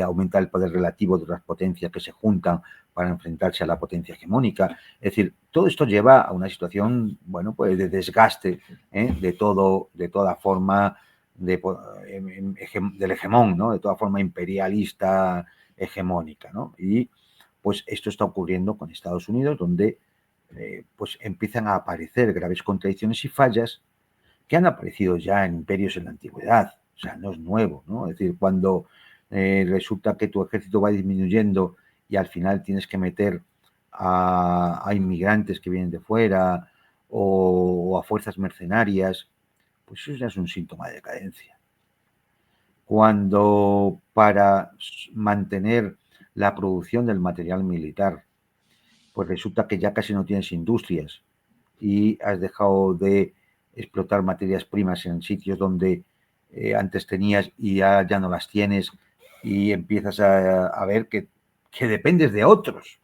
aumenta el poder relativo de otras potencias que se juntan para enfrentarse a la potencia hegemónica. Es decir, todo esto lleva a una situación, bueno, pues de desgaste de toda forma del hegemón, ¿no? De toda forma imperialista hegemónica, ¿no? Y pues esto está ocurriendo con Estados Unidos, donde pues empiezan a aparecer graves contradicciones y fallas que han aparecido ya en imperios en la antigüedad. O sea, no es nuevo, ¿no? Es decir, cuando resulta que tu ejército va disminuyendo y al final tienes que meter a inmigrantes que vienen de fuera o a fuerzas mercenarias, pues eso ya es un síntoma de decadencia. Cuando para mantener la producción del material militar, pues resulta que ya casi no tienes industrias y has dejado de explotar materias primas en sitios donde antes tenías y ya no las tienes y empiezas a ver que dependes de otros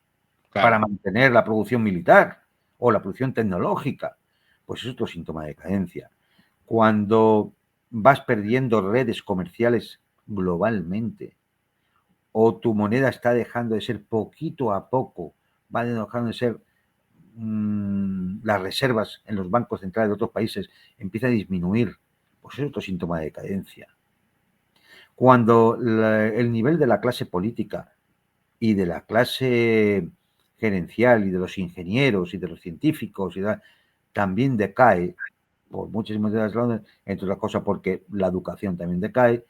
para claro. mantener la producción militar o la producción tecnológica, pues es otro síntoma de decadencia. Cuando vas perdiendo redes comerciales globalmente o tu moneda está dejando de ser poquito a poco, van dejando de ser las reservas en los bancos centrales de otros países, empieza a disminuir, pues es otro síntoma de decadencia. Cuando el nivel de la clase política y de la clase gerencial y de los ingenieros y de los científicos también decae por muchísimas de las razones, entre otras cosas porque la educación también decae,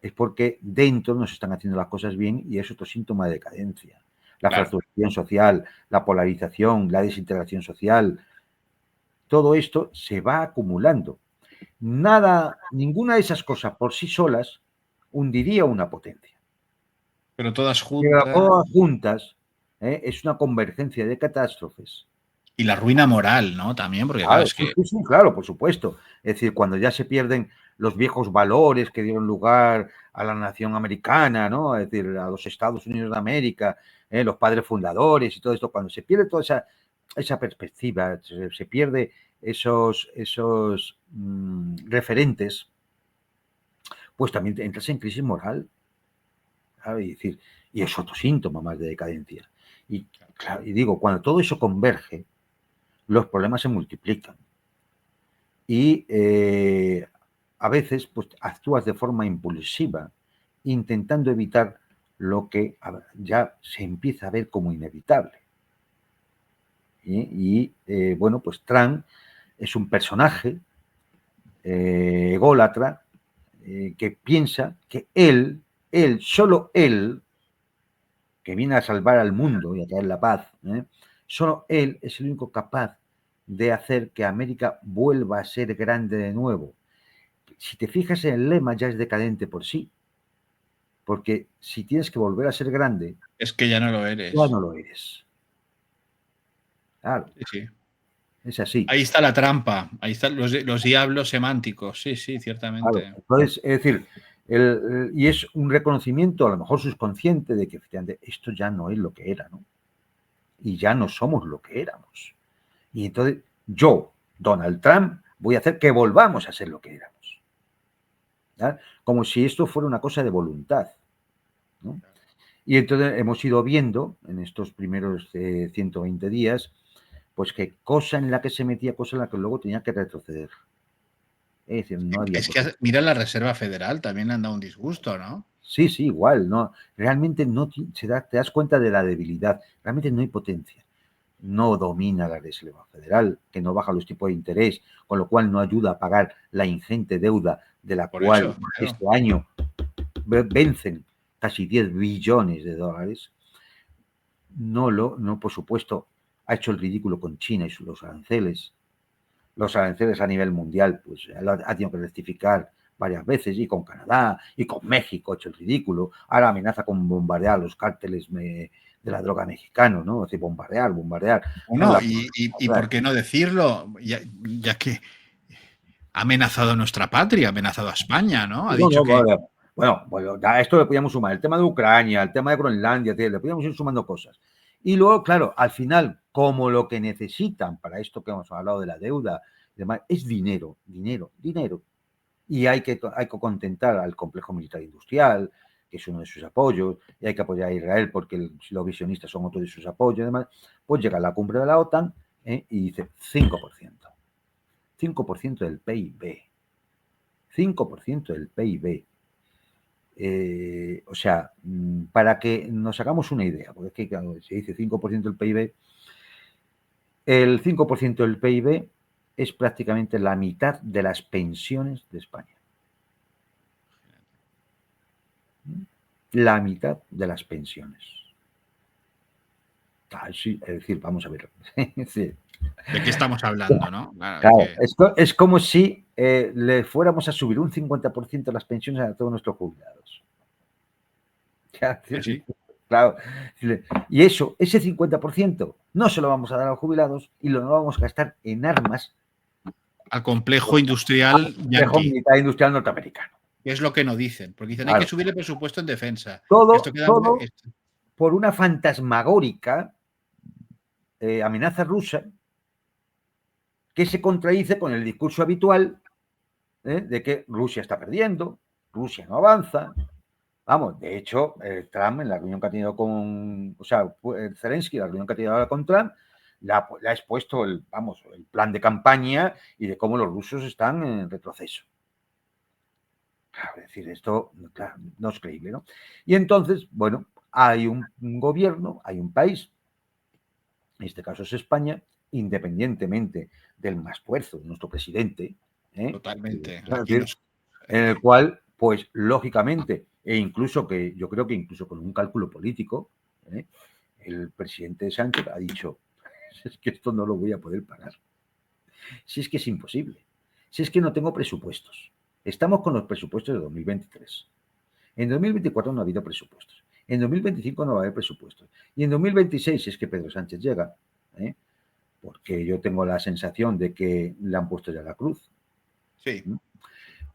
es porque dentro no se están haciendo las cosas bien y es otro síntoma de decadencia. La Claro. fracturación social, la polarización, la desintegración social, todo esto se va acumulando. Ninguna de esas cosas por sí solas hundiría una potencia. Pero todas Pero juntas. todas juntas es una convergencia de catástrofes. Y la ruina moral, ¿no? También, porque claro, Claro, es sí, que... sí, sí, claro, por supuesto. Es decir, cuando ya se pierden los viejos valores que dieron lugar a la nación americana, ¿no? Es decir, a los Estados Unidos de América, los padres fundadores y todo esto, cuando se pierde toda esa perspectiva, se pierde esos referentes, pues también entras en crisis moral, ¿sabes? Y es otro síntoma más de decadencia. Y, claro, y digo, cuando todo eso converge, los problemas se multiplican. Y a veces pues, actúas de forma impulsiva, intentando evitar lo que ya se empieza a ver como inevitable. Bueno, pues Trump es un personaje ególatra que piensa que él él, solo él, que viene a salvar al mundo y a traer la paz, solo él es el único capaz de hacer que América vuelva a ser grande de nuevo. Si te fijas en el lema, ya es decadente por sí. Porque si tienes que volver a ser grande, es que ya no lo eres. ya no lo eres. Claro. Sí, sí. Es así. Ahí está la trampa, ahí están los diablos semánticos, sí, ciertamente. Claro. Entonces, es decir, y es un reconocimiento, a lo mejor subconsciente, de que efectivamente esto ya no es lo que era, ¿no? Y ya no somos lo que éramos. Y entonces yo, Donald Trump, voy a hacer que volvamos a ser lo que éramos. ¿Verdad? Como si esto fuera una cosa de voluntad, ¿no? Y entonces hemos ido viendo en estos primeros 120 días, pues que cosa en la que se metía, cosa en la que luego tenía que retroceder. Es decir, no había que mira la Reserva Federal, también le han dado un disgusto, ¿no? Sí, igual, no. Realmente no te das cuenta de la debilidad. Realmente no hay potencia. No domina la Reserva Federal, que no baja los tipos de interés, con lo cual no ayuda a pagar la ingente deuda de la cual este año vencen casi 10 billones de dólares. No, por supuesto, ha hecho el ridículo con China y los aranceles. Los aranceles a nivel mundial, pues ha tenido que rectificar varias veces, y con Canadá, y con México ha hecho el ridículo. Ahora amenaza con bombardear los cárteles de la droga mexicanos, ¿no? Es decir, bombardear. Bueno, y por qué no decirlo, ya que ha amenazado a nuestra patria, ha amenazado a España, ¿no? Ha dicho que... Bueno, a esto le podíamos sumar el tema de Ucrania, el tema de Groenlandia, le podíamos ir sumando cosas. Y luego, claro, al final, como lo que necesitan para esto que hemos hablado de la deuda, demás, es dinero. Y hay que contentar al complejo militar industrial, que es uno de sus apoyos, y hay que apoyar a Israel porque los visionistas son otro de sus apoyos, además, pues llega a la cumbre de la OTAN y dice 5%. 5% del PIB. 5% del PIB. O sea, para que nos hagamos una idea, porque es que claro, se dice 5% del PIB, el 5% del PIB es prácticamente la mitad de las pensiones de España. La mitad de las pensiones. Sí, es decir, vamos a ver. Sí. ¿De qué estamos hablando, no? Claro, es como si le fuéramos a subir un 50% las pensiones a todos nuestros jubilados. Sí. Claro. Y ese 50% no se lo vamos a dar a los jubilados y lo vamos a gastar en armas. Al complejo industrial complejo militar industrial norteamericano. Que es lo que no dicen, porque dicen hay que subir el presupuesto en defensa. Todo por una fantasmagórica amenaza rusa que se contradice con el discurso habitual de que Rusia está perdiendo, Rusia no avanza. Vamos, de hecho, Trump en la reunión que ha tenido Zelensky, la reunión que ha tenido ahora con Trump, le ha expuesto el plan de campaña y de cómo los rusos están en retroceso. Claro, es decir, esto claro, no es creíble, ¿no? Y entonces, bueno, hay un gobierno, hay un país, en este caso es España, independientemente del más esfuerzo de nuestro presidente, totalmente, en el cual, pues, lógicamente, incluso yo creo que incluso con un cálculo político, el presidente Sánchez ha dicho, es que esto no lo voy a poder pagar. Si es que es imposible. Si es que no tengo presupuestos. Estamos con los presupuestos de 2023. En 2024 no ha habido presupuestos. En 2025 no va a haber presupuestos. Y en 2026, si es que Pedro Sánchez llega, porque yo tengo la sensación de que le han puesto ya la cruz. Sí.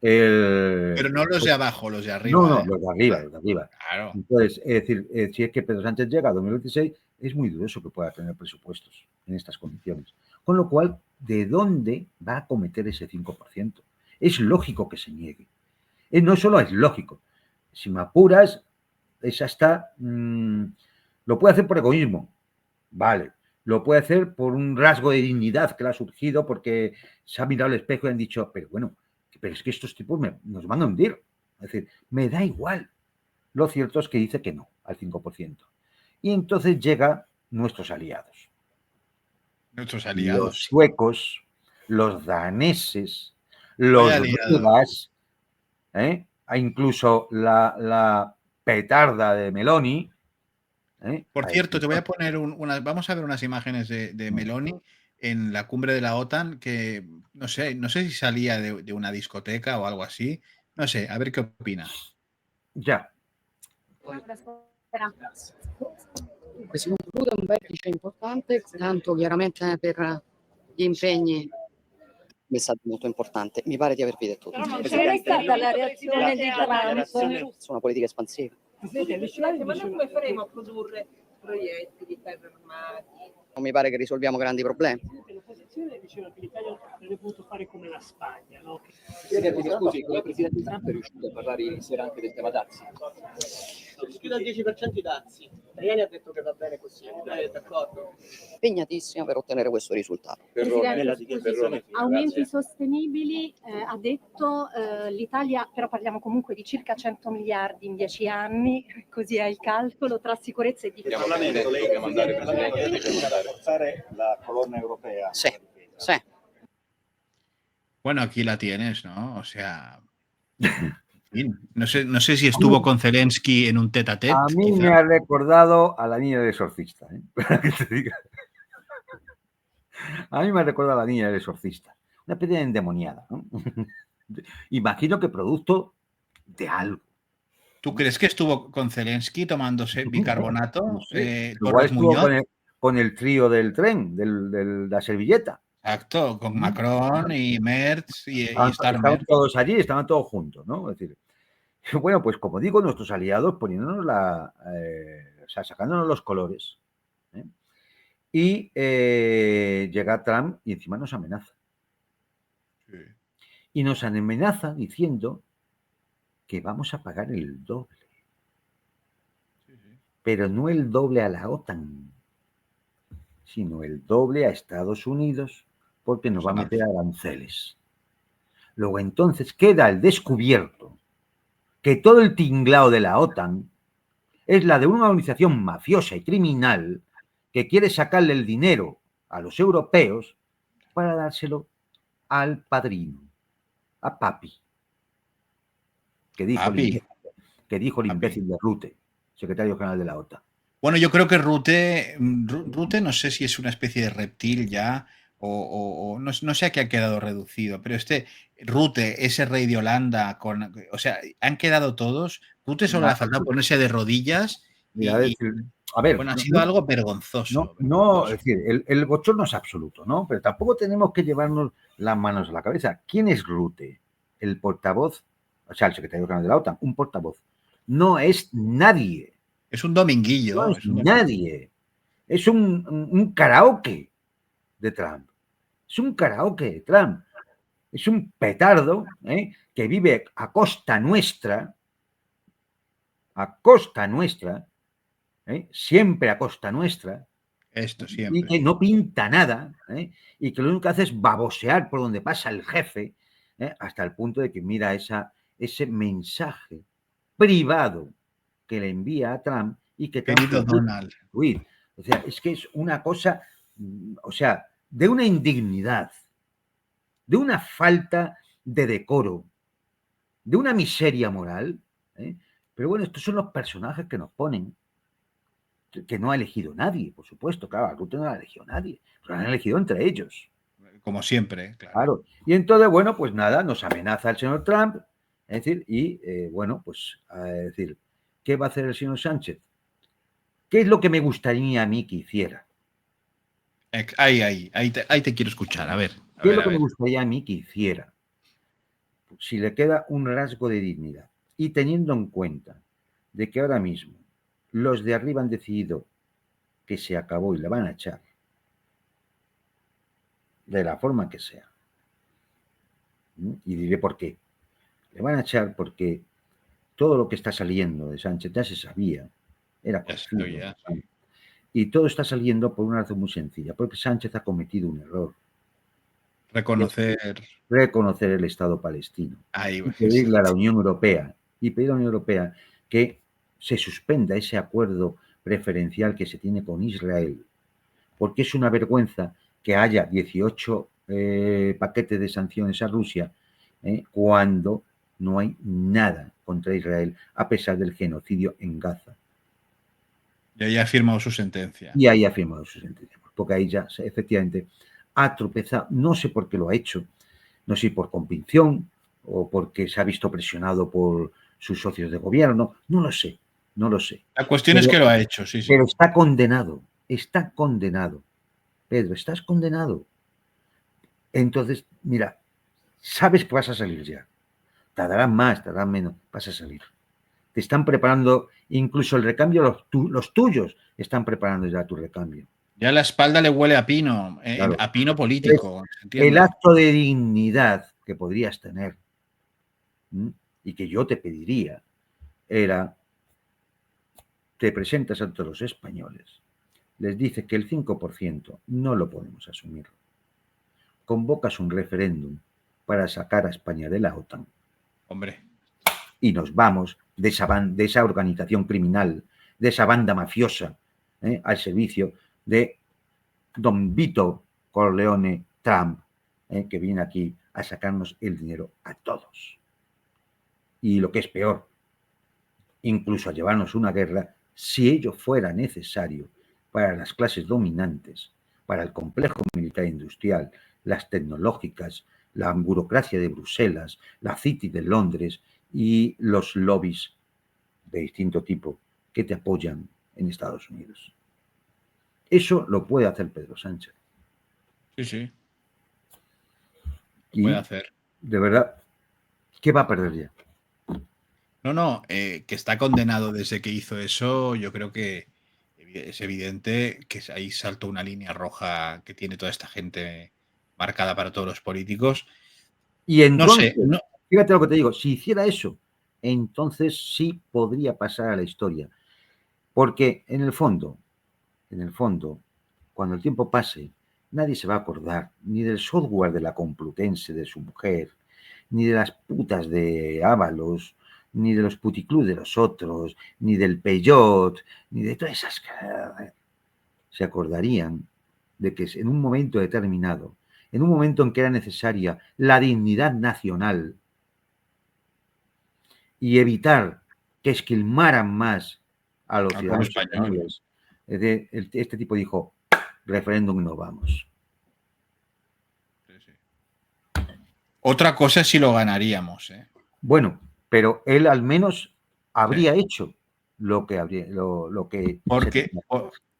Pero no los de abajo, los de arriba. No, los de arriba. Claro. Entonces, es decir, si es que Pedro Sánchez llega a 2026, es muy dudoso que pueda tener presupuestos en estas condiciones. Con lo cual, ¿de dónde va a cometer ese 5%? Es lógico que se niegue. No solo es lógico. Si me apuras, es hasta... lo puede hacer por egoísmo. Vale. Lo puede hacer por un rasgo de dignidad que le ha surgido porque se ha mirado al espejo y han dicho, pero es que estos tipos nos van a hundir. Es decir, me da igual. Lo cierto es que dice que no, al 5%. Y entonces llegan nuestros aliados. Los suecos, los daneses, los belgas, incluso la petarda de Meloni. Por cierto, te voy a poner vamos a ver unas imágenes de Meloni en la cumbre de la OTAN que no sé si salía de una discoteca o algo así. No sé, a ver qué opina. Ya. Secondo Putin è un vertice importante, tanto chiaramente per gli impegni. Messaggio molto importante, mi pare di aver detto tutto. Non c'è stata la reazione di Trump Su una politica espansiva. ma noi come faremo a produrre proiettili, carri armati? Non mi pare che risolviamo grandi problemi. L'opposizione diceva che l'Italia avrebbe potuto fare come la Spagna, no? Scusi, con il presidente Trump è riuscito a parlare ieri sera anche del tema dazi? Schiudo al 10% i dazi. Tajani ha detto che va bene così, lei è d'accordo? Impegnatissimo per ottenere questo risultato. Aumenti sostenibili, ha detto l'Italia, però parliamo comunque di circa 100 miliardi in 10 anni, così è il calcolo, tra sicurezza e difesa. Dobbiamo andare, Fare la colonna europea. Sì, sì. Bueno, aquí la tienes, ¿no? O sea, no sé si estuvo con Zelensky en un tete-a-tete. A mí me ha recordado a la niña del exorcista, para que te diga. A mí me ha recordado a la niña del exorcista. Una especie de endemoniada, ¿no? Imagino que producto de algo. ¿Tú crees que estuvo con Zelensky tomándose bicarbonato? No sé. Por Igual los estuvo Muñoz? con el trío del tren, de la servilleta. Exacto, con Macron y Merz y Starmer. Estaban todos allí, estaban todos juntos, ¿no? Es decir, bueno, pues como digo, nuestros aliados poniéndonos o sea, sacándonos los colores. Y llega Trump y encima nos amenaza. Sí. Y nos amenaza diciendo que vamos a pagar el doble. Sí. Pero no el doble a la OTAN, sino el doble a Estados Unidos, porque nos va a meter aranceles. Luego entonces queda al descubierto que todo el tinglao de la OTAN es la de una organización mafiosa y criminal que quiere sacarle el dinero a los europeos para dárselo al padrino, a Papi, que dijo el imbécil de Rutte, secretario general de la OTAN. Bueno, yo creo que Rutte no sé si es una especie de reptil ya o no sé a qué ha quedado reducido, pero Rutte, ese rey de Holanda, o sea, han quedado todos. Rutte solo le ha faltado ponerse de rodillas. Mira, a ver, bueno, ha sido algo vergonzoso. No, es decir, el bochorno es absoluto, ¿no? Pero tampoco tenemos que llevarnos las manos a la cabeza. ¿Quién es Rutte? El portavoz, o sea, el secretario general de la OTAN, un portavoz. No es nadie. Es un dominguillo. No es nadie. Es un karaoke de Trump. Es un karaoke de Trump. Es un petardo que vive a costa nuestra, siempre a costa nuestra. Esto siempre. Y que no pinta nada, y que lo único que hace es babosear por donde pasa el jefe, hasta el punto de que mira ese mensaje privado que le envía a Trump y que querido Donald. O sea, es que es una cosa, o sea, de una indignidad, de una falta de decoro, de una miseria moral. Pero bueno, estos son los personajes que nos ponen, que no ha elegido nadie, por supuesto, claro, a Rutte no lo ha elegido nadie, pero lo han elegido entre ellos. Como siempre, claro. Y entonces, bueno, pues nada, nos amenaza el señor Trump, es decir, y bueno, pues, es decir, ¿qué va a hacer el señor Sánchez? ¿Qué es lo que me gustaría a mí que hiciera? Ahí te quiero escuchar, a ver. ¿Qué es lo que me gustaría a mí que hiciera? Si le queda un rasgo de dignidad y teniendo en cuenta de que ahora mismo los de arriba han decidido que se acabó y la van a echar de la forma que sea. Y diré por qué. Le van a echar porque todo lo que está saliendo de Sánchez ya se sabía, era posible. Y todo está saliendo por una razón muy sencilla, porque Sánchez ha cometido un error. Reconocer el Estado palestino. Y pedirle a la Unión Europea que se suspenda ese acuerdo preferencial que se tiene con Israel, porque es una vergüenza que haya 18 paquetes de sanciones a Rusia cuando no hay nada contra Israel a pesar del genocidio en Gaza. Y ahí ha firmado su sentencia. Y ahí ha firmado su sentencia, porque ahí ya efectivamente ha tropezado, no sé por qué lo ha hecho, no sé si por convicción o porque se ha visto presionado por sus socios de gobierno, no lo sé. La cuestión es que lo ha hecho, sí. Pero está condenado, Pedro, estás condenado. Entonces, mira, sabes que vas a salir ya. Tardarán más, tardarán menos, vas a salir. Te están preparando, incluso el recambio, los tuyos están preparando ya tu recambio. Ya la espalda le huele a pino, Claro. a pino político. El acto de dignidad que podrías tener y que yo te pediría era, te presentas ante los españoles, les dices que el 5% no lo podemos asumir. Convocas un referéndum para sacar a España de la OTAN. Hombre. Y nos vamos de esa organización criminal, de esa banda mafiosa, al servicio de don Vito Corleone Trump, que viene aquí a sacarnos el dinero a todos. Y lo que es peor, incluso a llevarnos una guerra, si ello fuera necesario para las clases dominantes, para el complejo militar industrial, las tecnológicas, la burocracia de Bruselas, la City de Londres y los lobbies de distinto tipo que te apoyan en Estados Unidos. Eso lo puede hacer Pedro Sánchez. Sí. Lo puede hacer. De verdad, ¿qué va a perder ya? No, que está condenado desde que hizo eso, yo creo que es evidente que ahí saltó una línea roja que tiene toda esta gente marcada para todos los políticos. Y entonces, no sé, fíjate lo que te digo, si hiciera eso, entonces sí podría pasar a la historia. Porque en el fondo, cuando el tiempo pase, nadie se va a acordar ni del software de la Complutense de su mujer, ni de las putas de Ábalos, ni de los puticlubs de los otros, ni del Peugeot, ni de todas esas... Se acordarían de que en un momento determinado, en un momento en que era necesaria la dignidad nacional y evitar que esquilmaran más a los ciudadanos españoles, este tipo dijo, referéndum no vamos. Otra cosa es si lo ganaríamos. Bueno, pero él al menos habría hecho lo que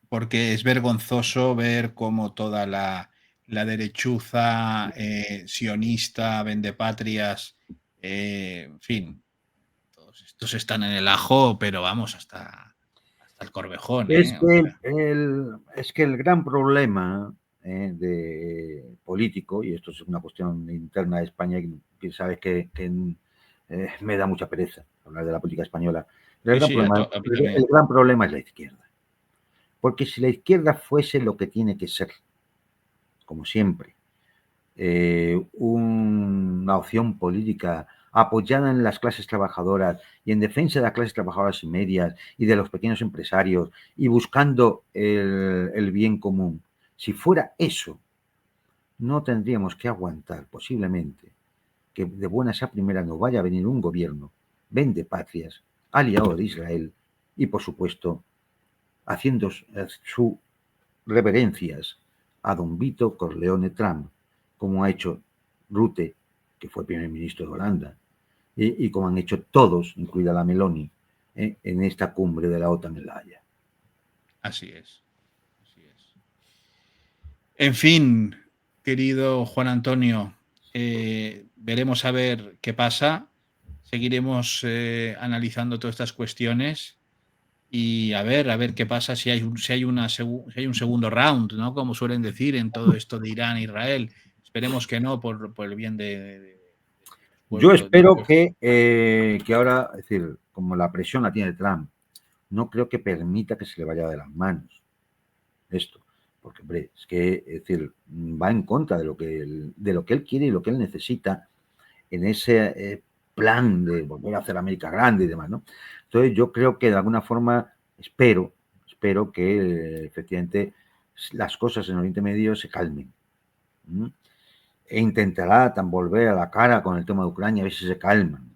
porque es vergonzoso ver cómo toda la derechuza sionista, vendepatrias, en fin, todos estos están en el ajo, pero vamos, hasta el corvejón. Es que el gran problema de político, y esto es una cuestión interna de España, que sabes que me da mucha pereza hablar de la política española, pero el gran problema es la izquierda. Porque si la izquierda fuese lo que tiene que ser, como siempre, una opción política apoyada en las clases trabajadoras y en defensa de las clases trabajadoras y medias y de los pequeños empresarios y buscando el bien común, si fuera eso, no tendríamos que aguantar posiblemente que de buenas a primeras no vaya a venir un gobierno vendepatrias, aliado de Israel y, por supuesto, haciendo sus reverencias a don Vito Corleone Trump, como ha hecho Rutte, que fue primer ministro de Holanda, y como han hecho todos, incluida la Meloni, en esta cumbre de la OTAN en La Haya. Así es. En fin, querido Juan Antonio, veremos a ver qué pasa. Seguiremos analizando todas estas cuestiones y a ver qué pasa si hay un segundo round, ¿no? Como suelen decir en todo esto de Irán e Israel. Esperemos que no, por el bien de yo espero que ahora, es decir, como la presión la tiene Trump, no creo que permita que se le vaya de las manos esto. Porque, hombre, es decir, va en contra de lo que él quiere y lo que él necesita en ese plan de volver a hacer América grande y demás, ¿no? Entonces, yo creo que de alguna forma espero que efectivamente las cosas en Oriente Medio se calmen. E intentará volver a la cara con el tema de Ucrania a ver si se calman.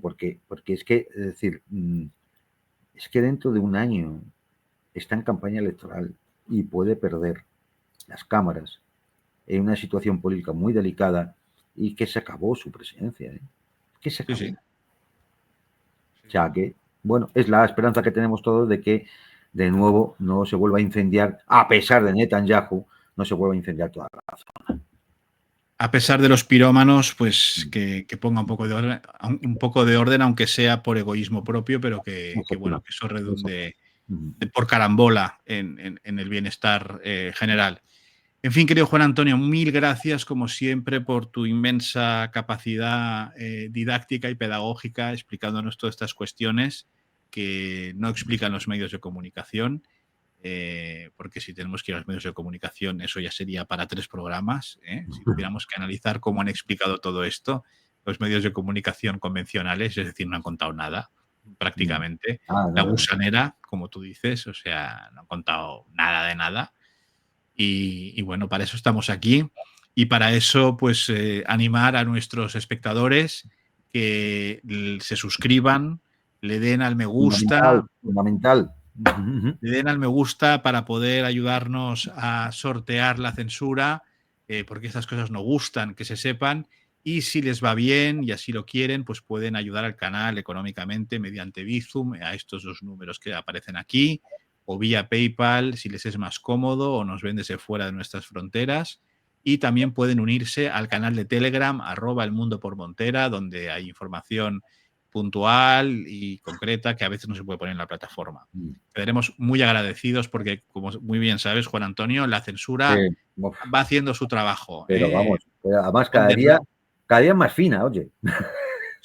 Porque es que, es decir, es que dentro de un año está en campaña electoral y puede perder las cámaras en una situación política muy delicada y que se acabó su presidencia, que se acabó. Sí, sí. O sea que, bueno, es la esperanza que tenemos todos de que de nuevo no se vuelva a incendiar, a pesar de Netanyahu, no se vuelva a incendiar toda la zona. A pesar de los pirómanos, pues que ponga un poco de orden, aunque sea por egoísmo propio, pero que bueno, que eso redunde por carambola en el bienestar general. En fin, querido Juan Antonio, mil gracias como siempre por tu inmensa capacidad didáctica y pedagógica explicándonos todas estas cuestiones que no explican los medios de comunicación, porque si tenemos que ir a los medios de comunicación eso ya sería para 3 programas, si tuviéramos que analizar cómo han explicado todo esto los medios de comunicación convencionales, es decir, no han contado nada prácticamente. La gusanera, como tú dices, o sea, no han contado nada de nada. Y bueno, para eso estamos aquí y para eso pues animar a nuestros espectadores que se suscriban, le den al me gusta, Fundamental. le den al me gusta para poder ayudarnos a sortear la censura, porque estas cosas no gustan, que se sepan, y si les va bien y así lo quieren, pues pueden ayudar al canal económicamente mediante Bizum a estos 2 números que aparecen aquí, o vía PayPal si les es más cómodo o nos ven desde fuera de nuestras fronteras. Y también pueden unirse al canal de Telegram, @elmundopormontera, donde hay información puntual y concreta que a veces no se puede poner en la plataforma. Quedaremos muy agradecidos porque, como muy bien sabes, Juan Antonio, la censura va haciendo su trabajo. Pero vamos, además cada día más fina, oye.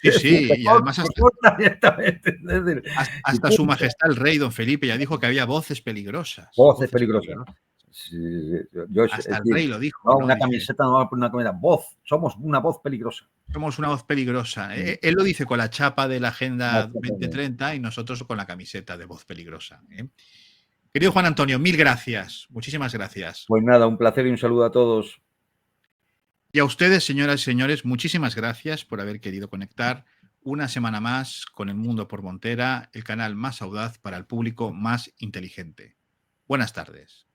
Sí, sí, y además hasta su majestad el rey, don Felipe, ya dijo que había voces peligrosas. Voces peligrosas, ¿no? Hasta el rey lo dijo. No, una camiseta no va a poner una camiseta. Voz, somos una voz peligrosa. Somos una voz peligrosa. Él lo dice con la chapa de la Agenda 2030 y nosotros con la camiseta de voz peligrosa. Querido Juan Antonio, mil gracias. Muchísimas gracias. Pues nada, un placer y un saludo a todos. Y a ustedes, señoras y señores, muchísimas gracias por haber querido conectar una semana más con El Mundo por Montera, el canal más audaz para el público más inteligente. Buenas tardes.